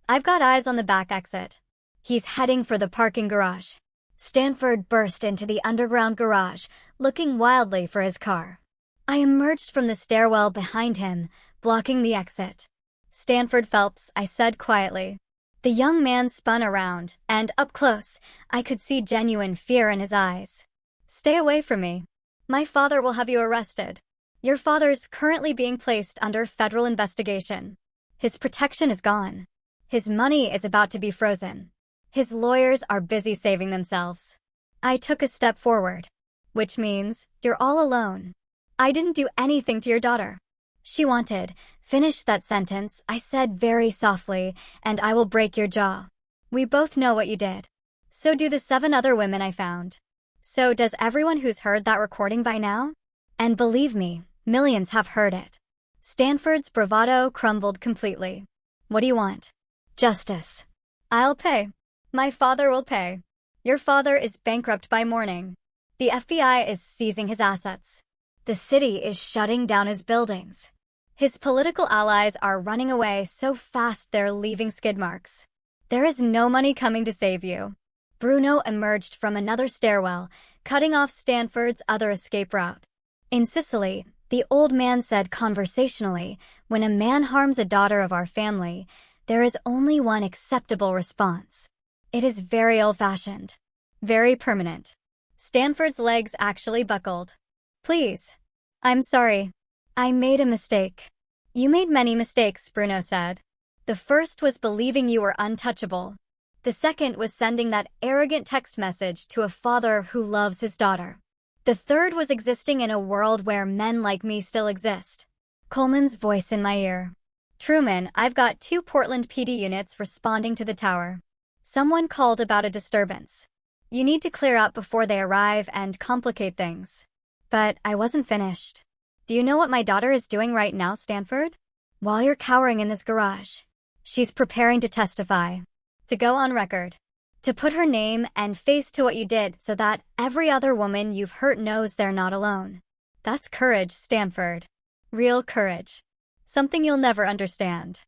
I've got eyes on the back exit. He's heading for the parking garage. Stanford burst into the underground garage, looking wildly for his car. I emerged from the stairwell behind him, blocking the exit. Stanford Phelps, I said quietly. The young man spun around, and up close, I could see genuine fear in his eyes. Stay away from me. My father will have you arrested. Your father's currently being placed under federal investigation. His protection is gone. His money is about to be frozen. His lawyers are busy saving themselves. I took a step forward. Which means, you're all alone. I didn't do anything to your daughter. She wanted. Finish that sentence, I said very softly, and I will break your jaw. We both know what you did. So do the 7 other women I found. So does everyone who's heard that recording by now? And believe me, millions have heard it. Stanford's bravado crumbled completely. What do you want? Justice. I'll pay. My father will pay. Your father is bankrupt by morning. The FBI is seizing his assets. The city is shutting down his buildings. His political allies are running away so fast they're leaving skid marks. There is no money coming to save you. Bruno emerged from another stairwell, cutting off Stanford's other escape route. In Sicily, the old man said conversationally, when a man harms a daughter of our family, there is only one acceptable response. It is very old-fashioned. Very permanent. Stanford's legs actually buckled. Please. I'm sorry. I made a mistake. You made many mistakes, Bruno said. The first was believing you were untouchable. The second was sending that arrogant text message to a father who loves his daughter. The third was existing in a world where men like me still exist. Coleman's voice in my ear. Truman, I've got 2 Portland PD units responding to the tower. Someone called about a disturbance. You need to clear up before they arrive and complicate things. But I wasn't finished. Do you know what my daughter is doing right now, Stanford? While you're cowering in this garage, she's preparing to testify. To go on record. To put her name and face to what you did so that every other woman you've hurt knows they're not alone. That's courage, Stanford. Real courage. Something you'll never understand.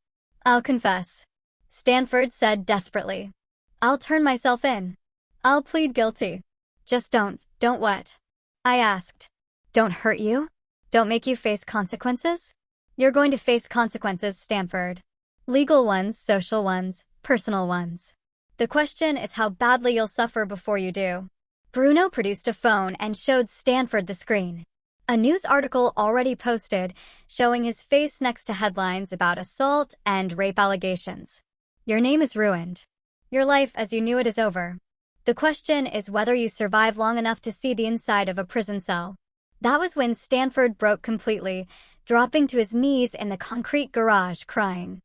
I'll confess. Stanford said desperately. I'll turn myself in. I'll plead guilty. Just don't what? I asked. Don't hurt you? Don't make you face consequences? You're going to face consequences, Stanford. Legal ones, social ones, personal ones. The question is how badly you'll suffer before you do. Bruno produced a phone and showed Stanford the screen. A news article already posted, showing his face next to headlines about assault and rape allegations. Your name is ruined. Your life as you knew it is over. The question is whether you survive long enough to see the inside of a prison cell. That was when Stanford broke completely, dropping to his knees in the concrete garage, crying.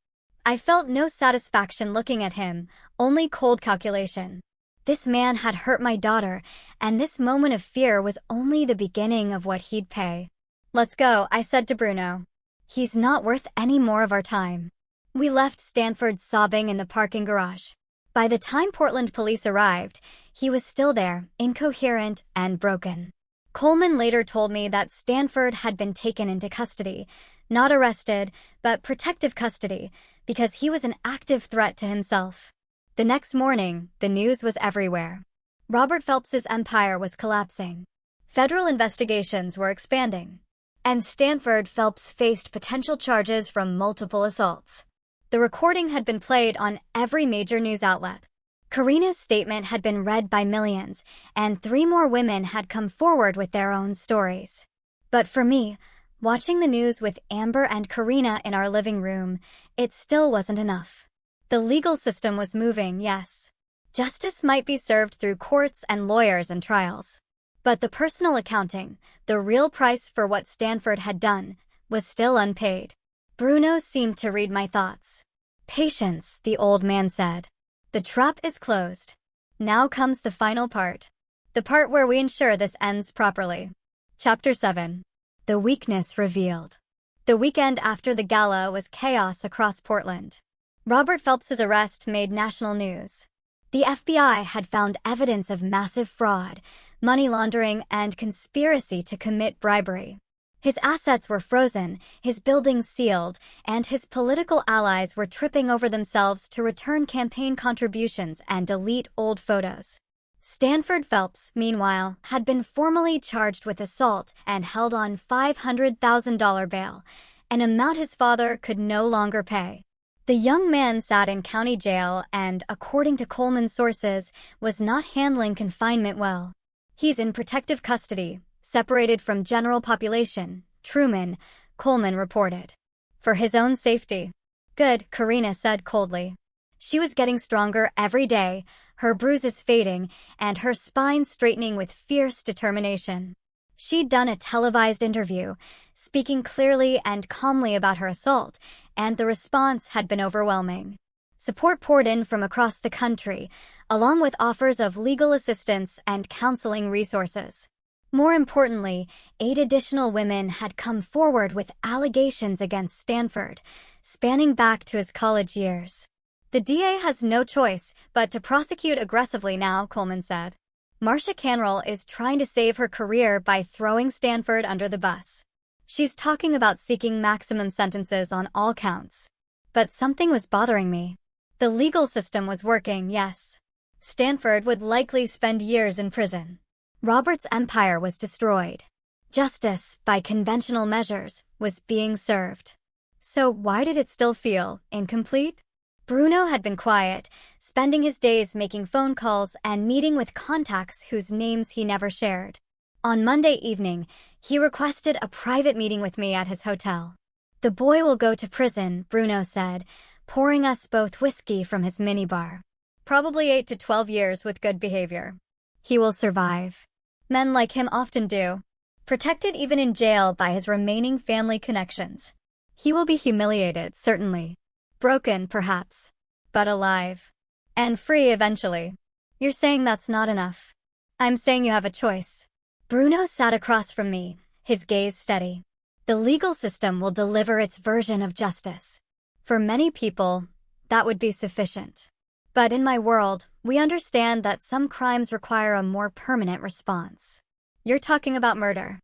I felt no satisfaction looking at him, only cold calculation. This man had hurt my daughter, and this moment of fear was only the beginning of what he'd pay. Let's go, I said to Bruno. He's not worth any more of our time. We left Stanford sobbing in the parking garage. By the time Portland police arrived, he was still there, incoherent and broken. Coleman later told me that Stanford had been taken into custody, not arrested, but protective custody, because he was an active threat to himself. The next morning, the news was everywhere. Robert Phelps's empire was collapsing. Federal investigations were expanding. And Stanford Phelps faced potential charges from multiple assaults. The recording had been played on every major news outlet. Karina's statement had been read by millions, and 3 more women had come forward with their own stories. But for me, watching the news with Amber and Karina in our living room, it still wasn't enough. The legal system was moving, yes. Justice might be served through courts and lawyers and trials. But the personal accounting, the real price for what Stanford had done, was still unpaid. Bruno seemed to read my thoughts. "Patience," the old man said. "The trap is closed. Now comes the final part. The part where we ensure this ends properly." Chapter 7. The Weakness Revealed. The weekend after the gala was chaos across Portland. Robert Phelps's arrest made national news. The FBI had found evidence of massive fraud, money laundering, and conspiracy to commit bribery. His assets were frozen, his buildings sealed, and his political allies were tripping over themselves to return campaign contributions and delete old photos. Stanford Phelps, meanwhile, had been formally charged with assault and held on $500,000 bail, an amount his father could no longer pay. The young man sat in county jail and, according to Coleman's sources, was not handling confinement well. "He's in protective custody, separated from general population, Truman," Coleman reported. "For his own safety." "Good," Karina said coldly. She was getting stronger every day, her bruises fading, and her spine straightening with fierce determination. She'd done a televised interview, speaking clearly and calmly about her assault, and the response had been overwhelming. Support poured in from across the country, along with offers of legal assistance and counseling resources. More importantly, 8 additional women had come forward with allegations against Stanford, spanning back to his college years. "The DA has no choice but to prosecute aggressively now," Coleman said. "Marcia Canrell is trying to save her career by throwing Stanford under the bus. She's talking about seeking maximum sentences on all counts." But something was bothering me. The legal system was working, yes. Stanford would likely spend years in prison. Robert's empire was destroyed. Justice, by conventional measures, was being served. So why did it still feel incomplete? Bruno had been quiet, spending his days making phone calls and meeting with contacts whose names he never shared. On Monday evening, he requested a private meeting with me at his hotel. "The boy will go to prison," Bruno said, pouring us both whiskey from his minibar. "Probably 8 to 12 years with good behavior. He will survive. Men like him often do. Protected even in jail by his remaining family connections. He will be humiliated, certainly. Broken, perhaps. But alive. And free eventually." "You're saying that's not enough." "I'm saying you have a choice." Bruno sat across from me, his gaze steady. "The legal system will deliver its version of justice. For many people, that would be sufficient. But in my world, we understand that some crimes require a more permanent response." "You're talking about murder."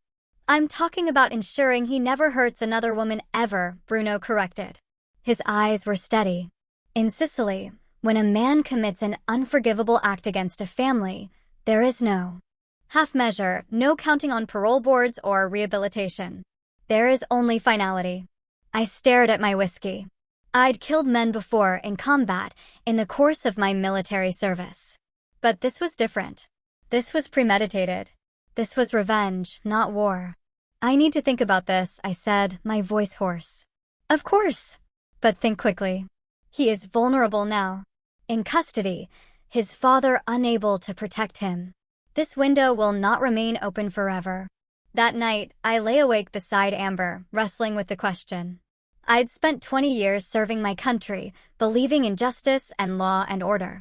"I'm talking about ensuring he never hurts another woman ever," Bruno corrected. His eyes were steady. "In Sicily, when a man commits an unforgivable act against a family, there is no half measure, no counting on parole boards or rehabilitation. There is only finality." I stared at my whiskey. I'd killed men before in combat in the course of my military service. But this was different. This was premeditated. This was revenge, not war. "I need to think about this," I said, my voice hoarse. "Of course. But think quickly. He is vulnerable now. In custody, his father unable to protect him. This window will not remain open forever." That night, I lay awake beside Amber, wrestling with the question. I'd spent 20 years serving my country, believing in justice and law and order.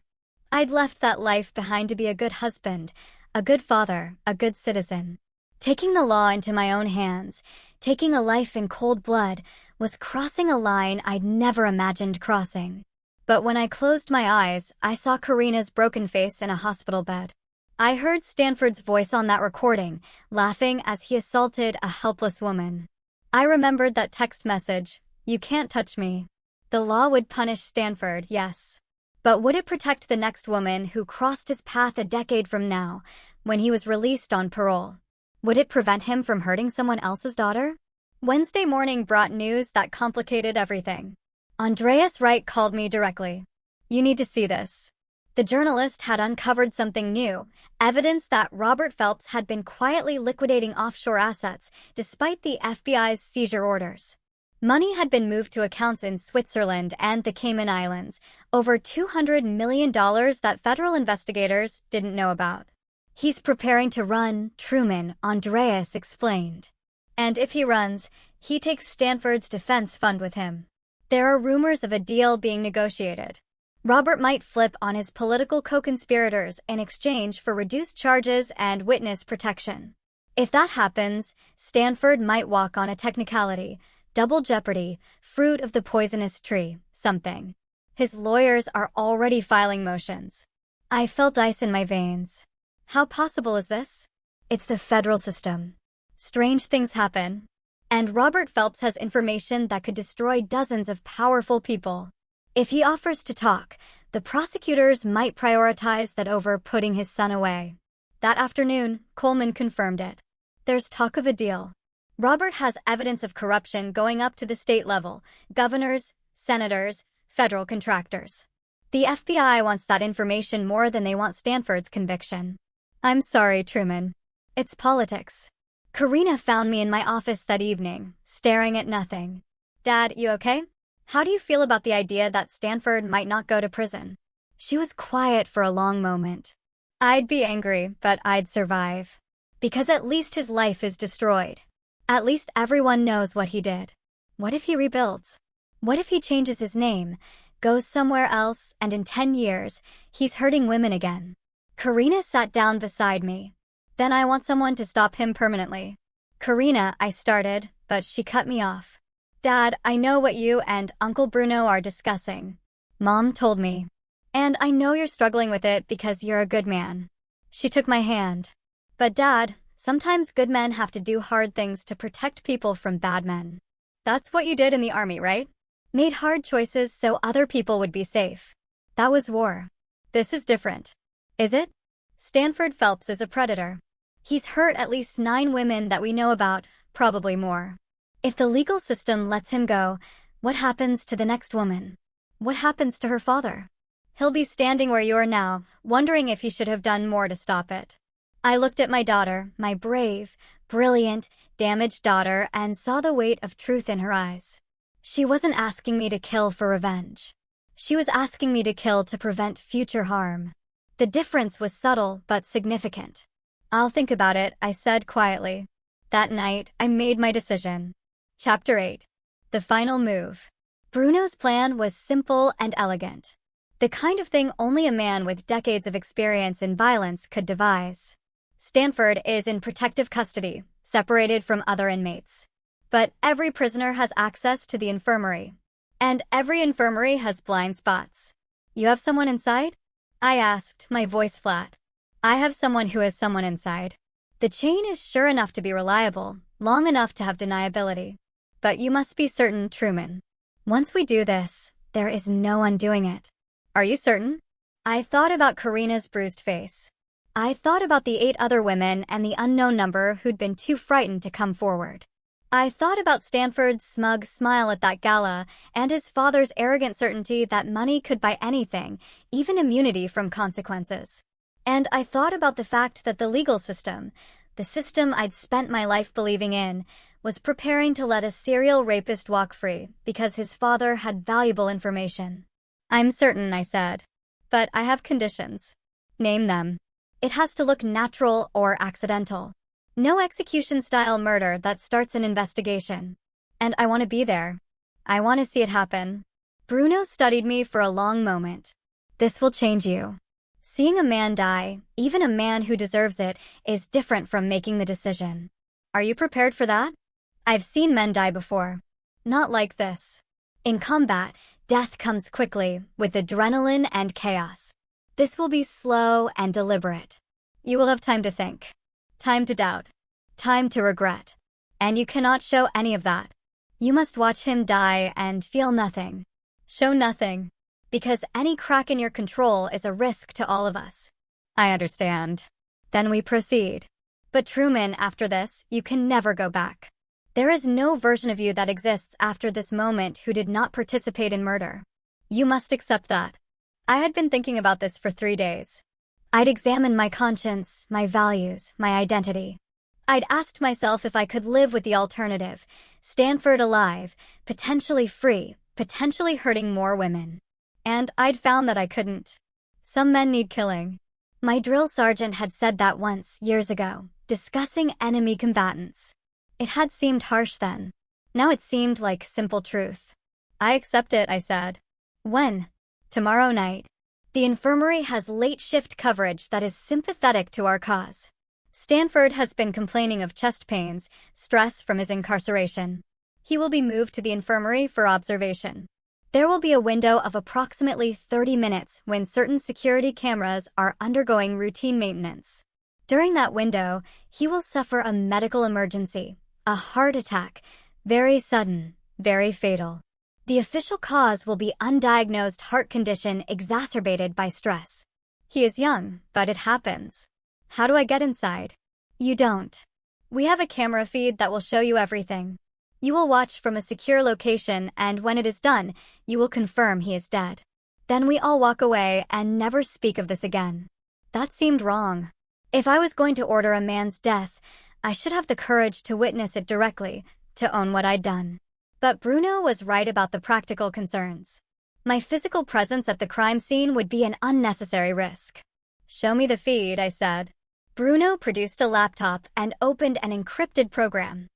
I'd left that life behind to be a good husband, a good father, a good citizen. Taking the law into my own hands, taking a life in cold blood, was crossing a line I'd never imagined crossing. But when I closed my eyes, I saw Karina's broken face in a hospital bed. I heard Stanford's voice on that recording, laughing as he assaulted a helpless woman. I remembered that text message, "You can't touch me." The law would punish Stanford, yes. But would it protect the next woman who crossed his path a decade from now, when he was released on parole? Would it prevent him from hurting someone else's daughter? Wednesday morning brought news that complicated everything. Andreas Wright called me directly. "You need to see this." The journalist had uncovered something new, evidence that Robert Phelps had been quietly liquidating offshore assets despite the FBI's seizure orders. Money had been moved to accounts in Switzerland and the Cayman Islands, over $200 million that federal investigators didn't know about. "He's preparing to run, Truman," Andreas explained. "And if he runs, he takes Stanford's defense fund with him. There are rumors of a deal being negotiated. Robert might flip on his political co-conspirators in exchange for reduced charges and witness protection. If that happens, Stanford might walk on a technicality, double jeopardy, fruit of the poisonous tree, something. His lawyers are already filing motions." I felt ice in my veins. How possible is this? It's the federal system. Strange things happen. And Robert Phelps has information that could destroy dozens of powerful people. If he offers to talk, the prosecutors might prioritize that over putting his son away. That afternoon, Coleman confirmed it. There's talk of a deal. Robert has evidence of corruption going up to the state level, governors, senators, federal contractors. The FBI wants that information more than they want Stanford's conviction. I'm sorry, Truman. It's politics. Karina found me in my office that evening, staring at nothing. "Dad, you okay? How do you feel about the idea that Stanford might not go to prison?" She was quiet for a long moment. "I'd be angry, but I'd survive. Because at least his life is destroyed. At least everyone knows what he did. What if he rebuilds? What if he changes his name, goes somewhere else, and in 10 years, he's hurting women again?" Karina sat down beside me. "Then I want someone to stop him permanently." "Karina," I started, but she cut me off. "Dad, I know what you and Uncle Bruno are discussing. Mom told me. And I know you're struggling with it because you're a good man." She took my hand. "But Dad, sometimes good men have to do hard things to protect people from bad men. That's what you did in the army, right? Made hard choices so other people would be safe. That was war. This is different. Is it? Stanford Phelps is a predator. He's hurt at least 9 women that we know about, probably more. If the legal system lets him go, what happens to the next woman? What happens to her father? He'll be standing where you are now, wondering if he should have done more to stop it." I looked at my daughter, my brave, brilliant, damaged daughter, and saw the weight of truth in her eyes. She wasn't asking me to kill for revenge. She was asking me to kill to prevent future harm. The difference was subtle but significant. "I'll think about it," I said quietly. That night, I made my decision. Chapter 8. The Final Move. Bruno's plan was simple and elegant. The kind of thing only a man with decades of experience in violence could devise. Stanford is in protective custody, separated from other inmates. But every prisoner has access to the infirmary. And every infirmary has blind spots. "You have someone inside?" I asked, my voice flat. "I have someone who has someone inside. The chain is sure enough to be reliable, long enough to have deniability. But you must be certain, Truman. Once we do this, there is no undoing it." "Are you certain?" I thought about Karina's bruised face. I thought about the 8 other women and the unknown number who'd been too frightened to come forward. I thought about Stanford's smug smile at that gala and his father's arrogant certainty that money could buy anything, even immunity from consequences. And I thought about the fact that the legal system, the system I'd spent my life believing in, was preparing to let a serial rapist walk free because his father had valuable information. "I'm certain," I said. "But I have conditions." "Name them." "It has to look natural or accidental. No execution-style murder that starts an investigation. And I want to be there. I want to see it happen." Bruno studied me for a long moment. "This will change you. Seeing a man die, even a man who deserves it, is different from making the decision. Are you prepared for that? I've seen men die before. Not like this. In combat, death comes quickly, with adrenaline and chaos. This will be slow and deliberate. You will have time to think, time to doubt, time to regret. And you cannot show any of that. You must watch him die and feel nothing. Show nothing. Because any crack in your control is a risk to all of us. I understand. Then we proceed. But Truman, after this, you can never go back. There is no version of you that exists after this moment who did not participate in murder. You must accept that. I had been thinking about this for 3 days. I'd examined my conscience, my values, my identity. I'd asked myself if I could live with the alternative, Stanford alive, potentially free, potentially hurting more women. And I'd found that I couldn't. Some men need killing. My drill sergeant had said that once, years ago, discussing enemy combatants. It had seemed harsh then. Now it seemed like simple truth. I accept it, I said. When? Tomorrow night. The infirmary has late shift coverage that is sympathetic to our cause. Stanford has been complaining of chest pains, stress from his incarceration. He will be moved to the infirmary for observation. There will be a window of approximately 30 minutes when certain security cameras are undergoing routine maintenance. During that window, he will suffer a medical emergency, a heart attack, very sudden, very fatal. The official cause will be undiagnosed heart condition exacerbated by stress. He is young, but it happens. How do I get inside? You don't. We have a camera feed that will show you everything. You will watch from a secure location, and when it is done, you will confirm he is dead. Then we all walk away and never speak of this again. That seemed wrong. If I was going to order a man's death, I should have the courage to witness it directly, to own what I'd done. But Bruno was right about the practical concerns. My physical presence at the crime scene would be an unnecessary risk. Show me the feed, I said. Bruno produced a laptop and opened an encrypted program.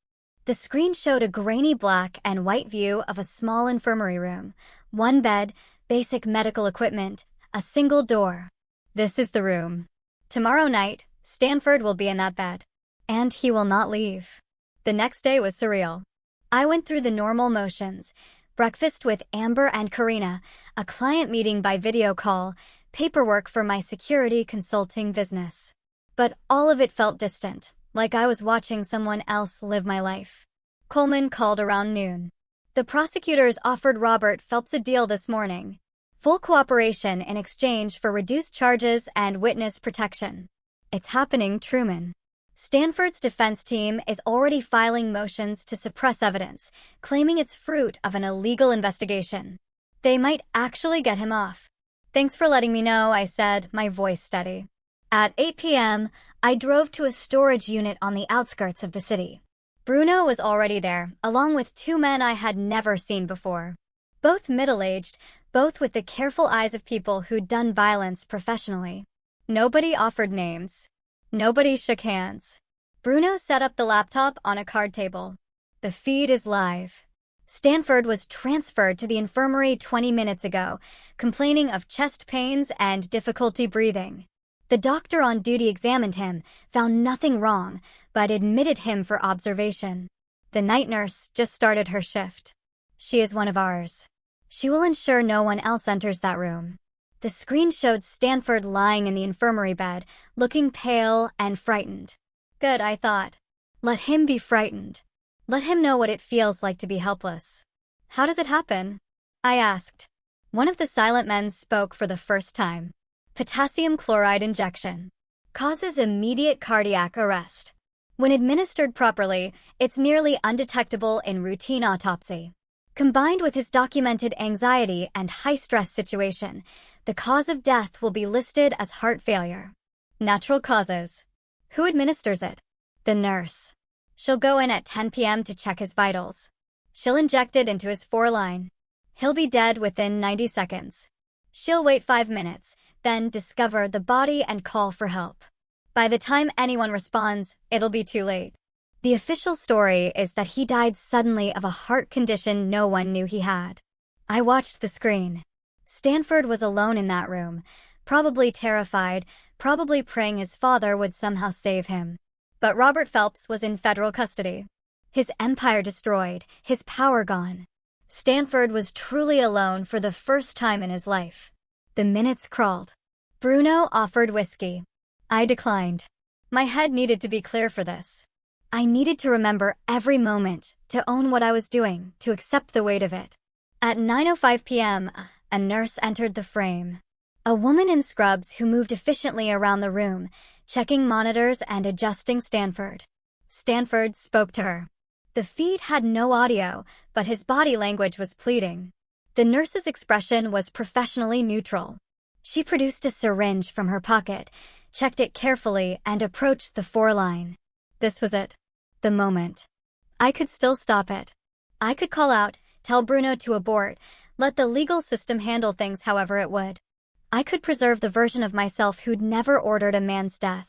The screen showed a grainy black and white view of a small infirmary room, one bed, basic medical equipment, a single door. This is the room. Tomorrow night, Stanford will be in that bed. And he will not leave. The next day was surreal. I went through the normal motions: breakfast with Amber and Karina, a client meeting by video call, paperwork for my security consulting business. But all of it felt distant, like I was watching someone else live my life. Coleman called around noon. The prosecutors offered Robert Phelps a deal this morning. Full cooperation in exchange for reduced charges and witness protection. It's happening, Truman. Stanford's defense team is already filing motions to suppress evidence, claiming it's fruit of an illegal investigation. They might actually get him off. Thanks for letting me know, I said, my voice steady. At 8 p.m., I drove to a storage unit on the outskirts of the city. Bruno was already there, along with 2 men I had never seen before. Both middle-aged, both with the careful eyes of people who'd done violence professionally. Nobody offered names. Nobody shook hands. Bruno set up the laptop on a card table. The feed is live. Stanford was transferred to the infirmary 20 minutes ago, complaining of chest pains and difficulty breathing. The doctor on duty examined him, found nothing wrong, but admitted him for observation. The night nurse just started her shift. She is one of ours. She will ensure no one else enters that room. The screen showed Stanford lying in the infirmary bed, looking pale and frightened. Good, I thought. Let him be frightened. Let him know what it feels like to be helpless. How does it happen? I asked. One of the silent men spoke for the first time. Potassium chloride injection. Causes immediate cardiac arrest. When administered properly, it's nearly undetectable in routine autopsy. Combined with his documented anxiety and high-stress situation, the cause of death will be listed as heart failure. Natural causes. Who administers it? The nurse. She'll go in at 10 p.m. to check his vitals. She'll inject it into his foreline. He'll be dead within 90 seconds. She'll wait 5 minutes, then discover the body and call for help. By the time anyone responds, it'll be too late. The official story is that he died suddenly of a heart condition no one knew he had. I watched the screen. Stanford was alone in that room, probably terrified, probably praying his father would somehow save him. But Robert Phelps was in federal custody. His empire destroyed, his power gone. Stanford was truly alone for the first time in his life. The minutes crawled. Bruno offered whiskey. I declined. My head needed to be clear for this. I needed to remember every moment, to own what I was doing, to accept the weight of it. At 9:05 p.m., a nurse entered the frame. A woman in scrubs who moved efficiently around the room, checking monitors and adjusting Stanford. Stanford spoke to her. The feed had no audio, but his body language was pleading. The nurse's expression was professionally neutral. She produced a syringe from her pocket, checked it carefully, and approached the foreline. This was it. The moment. I could still stop it. I could call out, tell Bruno to abort, let the legal system handle things however it would. I could preserve the version of myself who'd never ordered a man's death.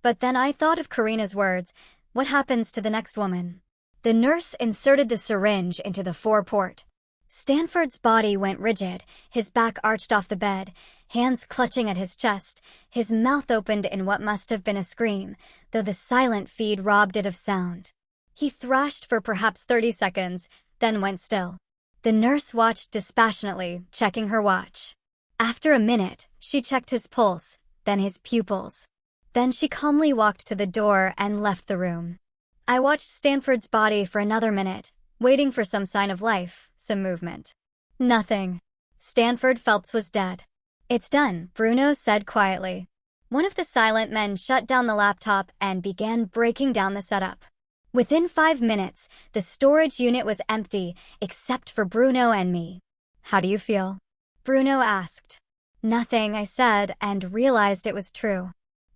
But then I thought of Karina's words, what happens to the next woman? The nurse inserted the syringe into the foreport. Stanford's body went rigid, his back arched off the bed, hands clutching at his chest, his mouth opened in what must have been a scream, though the silent feed robbed it of sound. He thrashed for perhaps 30 seconds, then went still. The nurse watched dispassionately, checking her watch. After a minute, she checked his pulse, then his pupils. Then she calmly walked to the door and left the room. I watched Stanford's body for another minute, waiting for some sign of life, some movement. Nothing. Stanford Phelps was dead. It's done, Bruno said quietly. One of the silent men shut down the laptop and began breaking down the setup. Within 5 minutes, the storage unit was empty, except for Bruno and me. How do you feel? Bruno asked. Nothing, I said, and realized it was true.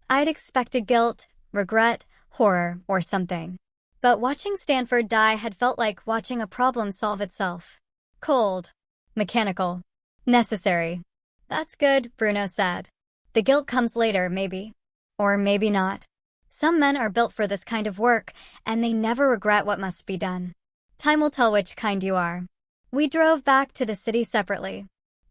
I'd expected guilt, regret, horror, or something. But watching Stanford die had felt like watching a problem solve itself. Cold. Mechanical. Necessary. That's good, Bruno said. The guilt comes later, maybe. Or maybe not. Some men are built for this kind of work, and they never regret what must be done. Time will tell which kind you are. We drove back to the city separately.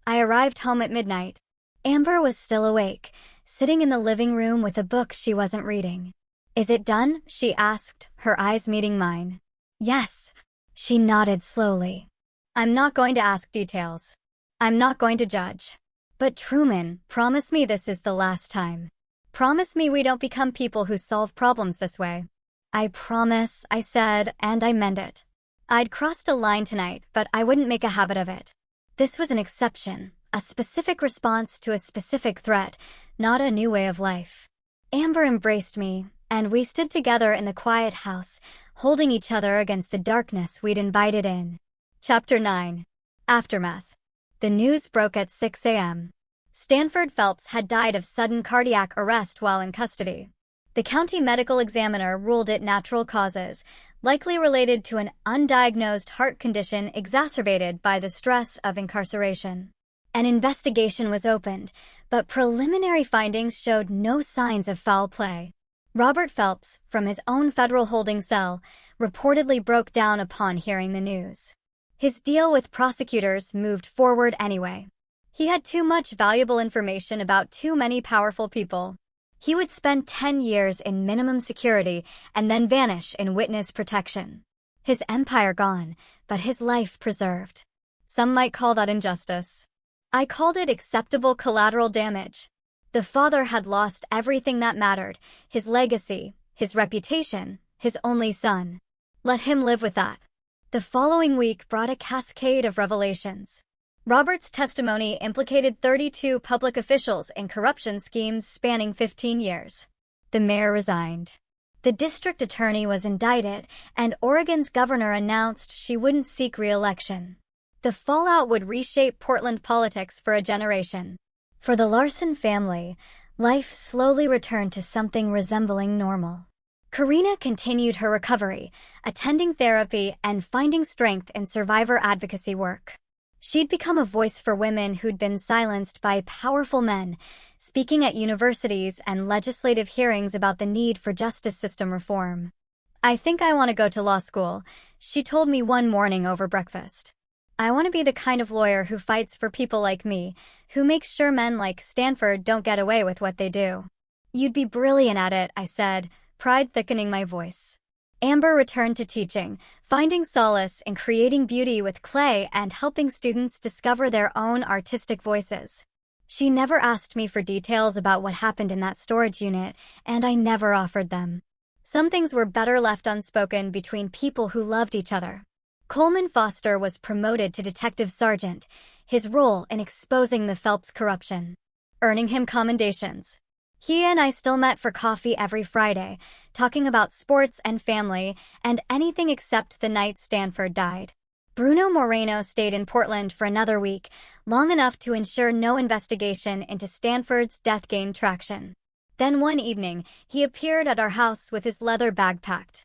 I arrived home at midnight. Amber was still awake, sitting in the living room with a book she wasn't reading. Is it done? She asked, her eyes meeting mine. Yes. She nodded slowly. I'm not going to ask details. I'm not going to judge. But Truman, promise me this is the last time. Promise me we don't become people who solve problems this way. I promise, I said, and I meant it. I'd crossed a line tonight, but I wouldn't make a habit of it. This was an exception, a specific response to a specific threat, not a new way of life. Amber embraced me, and we stood together in the quiet house, holding each other against the darkness we'd invited in. Chapter 9. Aftermath. The news broke at 6 a.m. Stanford Phelps had died of sudden cardiac arrest while in custody. The county medical examiner ruled it natural causes, likely related to an undiagnosed heart condition exacerbated by the stress of incarceration. An investigation was opened, but preliminary findings showed no signs of foul play. Robert Phelps, from his own federal holding cell, reportedly broke down upon hearing the news. His deal with prosecutors moved forward anyway. He had too much valuable information about too many powerful people. He would spend 10 years in minimum security and then vanish in witness protection. His empire gone, but his life preserved. Some might call that injustice. I called it acceptable collateral damage. The father had lost everything that mattered, his legacy, his reputation, his only son. Let him live with that. The following week brought a cascade of revelations. Robert's testimony implicated 32 public officials in corruption schemes spanning 15 years. The mayor resigned. The district attorney was indicted, and Oregon's governor announced she wouldn't seek re-election. The fallout would reshape Portland politics for a generation. For the Larson family, life slowly returned to something resembling normal. Karina continued her recovery, attending therapy and finding strength in survivor advocacy work. She'd become a voice for women who'd been silenced by powerful men, speaking at universities and legislative hearings about the need for justice system reform. I think I want to go to law school, she told me one morning over breakfast. I want to be the kind of lawyer who fights for people like me, who makes sure men like Stanford don't get away with what they do. You'd be brilliant at it, I said, pride thickening my voice. Amber returned to teaching, finding solace in creating beauty with clay and helping students discover their own artistic voices. She never asked me for details about what happened in that storage unit, and I never offered them. Some things were better left unspoken between people who loved each other. Coleman Foster was promoted to detective sergeant, his role in exposing the Phelps corruption, earning him commendations. He and I still met for coffee every Friday, talking about sports and family and anything except the night Stanford died. Bruno Moreno stayed in Portland for another week, long enough to ensure no investigation into Stanford's death gained traction. Then one evening, he appeared at our house with his leather bag packed.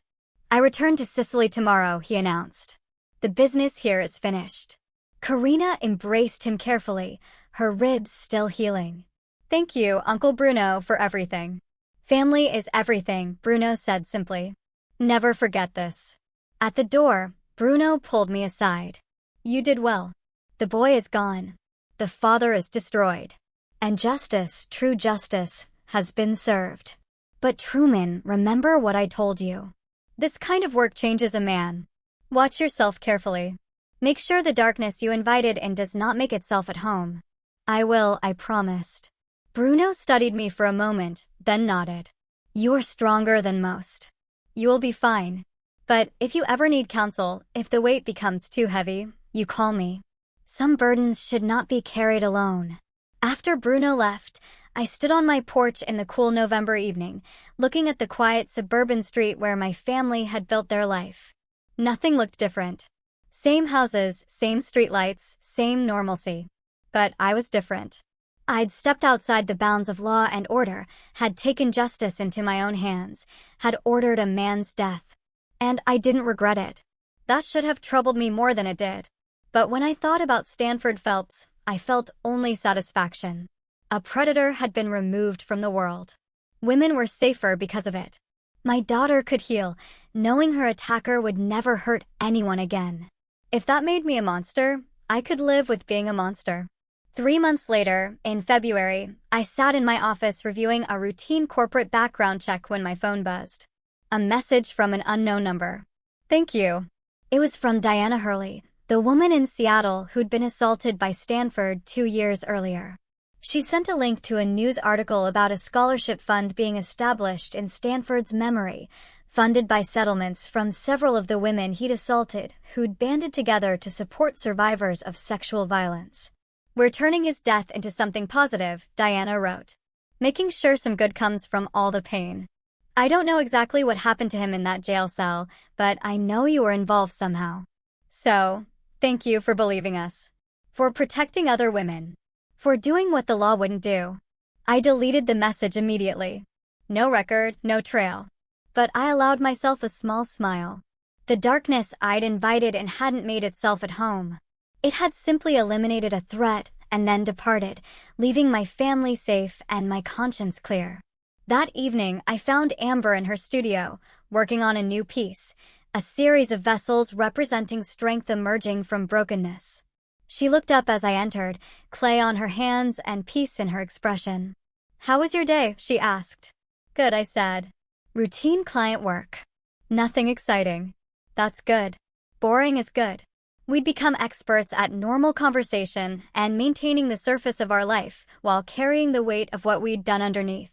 "I return to Sicily tomorrow," he announced. "The business here is finished." Karina embraced him carefully, her ribs still healing. "Thank you, Uncle Bruno, for everything." "Family is everything," Bruno said simply. "Never forget this." At the door, Bruno pulled me aside. "You did well. The boy is gone. The father is destroyed. And justice, true justice, has been served. But Truman, remember what I told you. This kind of work changes a man. Watch yourself carefully. Make sure the darkness you invited in does not make itself at home." "I will," I promised. Bruno studied me for a moment, then nodded. "You're stronger than most. You will be fine. But if you ever need counsel, if the weight becomes too heavy, you call me. Some burdens should not be carried alone." After Bruno left, I stood on my porch in the cool November evening, looking at the quiet suburban street where my family had built their life. Nothing looked different. Same houses, same streetlights, same normalcy. But I was different. I'd stepped outside the bounds of law and order, had taken justice into my own hands, had ordered a man's death. And I didn't regret it. That should have troubled me more than it did. But when I thought about Stanford Phelps, I felt only satisfaction. A predator had been removed from the world. Women were safer because of it. My daughter could heal, knowing her attacker would never hurt anyone again. If that made me a monster, I could live with being a monster. 3 months later, in February, I sat in my office reviewing a routine corporate background check when my phone buzzed. A message from an unknown number. "Thank you." It was from Diana Hurley, the woman in Seattle who'd been assaulted by Stanford 2 years earlier. She sent a link to a news article about a scholarship fund being established in Stanford's memory, funded by settlements from several of the women he'd assaulted who'd banded together to support survivors of sexual violence. "We're turning his death into something positive," Diana wrote. "Making sure some good comes from all the pain. I don't know exactly what happened to him in that jail cell, but I know you were involved somehow. So, thank you for believing us. For protecting other women. For doing what the law wouldn't do." I deleted the message immediately. No record, no trail. But I allowed myself a small smile. The darkness I'd invited and hadn't made itself at home. It had simply eliminated a threat and then departed, leaving my family safe and my conscience clear. That evening, I found Amber in her studio, working on a new piece, a series of vessels representing strength emerging from brokenness. She looked up as I entered, clay on her hands and peace in her expression. "How was your day?" she asked. "Good," I said. "Routine client work. Nothing exciting." "That's good. Boring is good." We'd become experts at normal conversation and maintaining the surface of our life while carrying the weight of what we'd done underneath.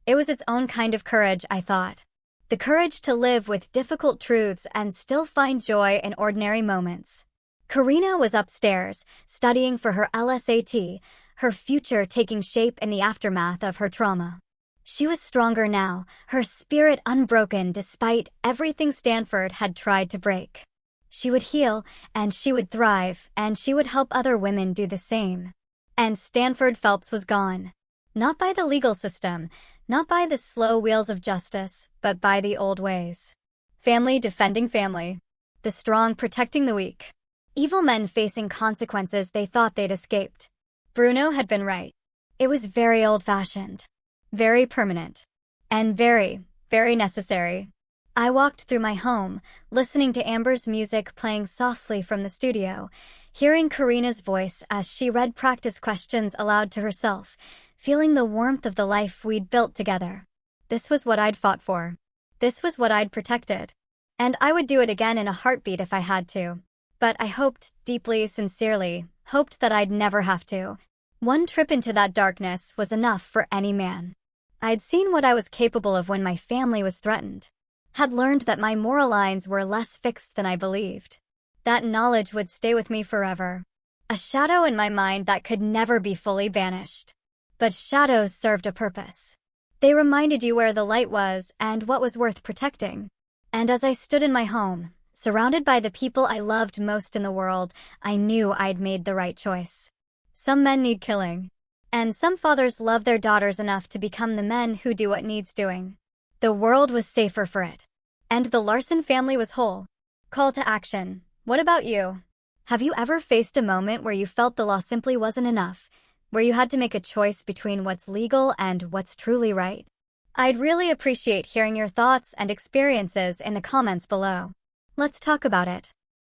It was its own kind of courage, I thought. The courage to live with difficult truths and still find joy in ordinary moments. Karina was upstairs, studying for her LSAT, her future taking shape in the aftermath of her trauma. She was stronger now, her spirit unbroken despite everything Stanford had tried to break. She would heal, and she would thrive, and she would help other women do the same. And Stanford Phelps was gone. Not by the legal system, not by the slow wheels of justice, but by the old ways. Family defending family. The strong protecting the weak. Evil men facing consequences they thought they'd escaped. Bruno had been right. It was very old-fashioned. Very permanent. And very, very necessary. I walked through my home, listening to Amber's music playing softly from the studio, hearing Karina's voice as she read practice questions aloud to herself, feeling the warmth of the life we'd built together. This was what I'd fought for. This was what I'd protected. And I would do it again in a heartbeat if I had to. But I hoped, deeply, sincerely, hoped that I'd never have to. One trip into that darkness was enough for any man. I'd seen what I was capable of when my family was threatened. Had learned that my moral lines were less fixed than I believed. That knowledge would stay with me forever. A shadow in my mind that could never be fully banished. But shadows served a purpose. They reminded you where the light was and what was worth protecting. And as I stood in my home, surrounded by the people I loved most in the world, I knew I'd made the right choice. Some men need killing. And some fathers love their daughters enough to become the men who do what needs doing. The world was safer for it. And the Larson family was whole. Call to action. What about you? Have you ever faced a moment where you felt the law simply wasn't enough, where you had to make a choice between what's legal and what's truly right? I'd really appreciate hearing your thoughts and experiences in the comments below. Let's talk about it.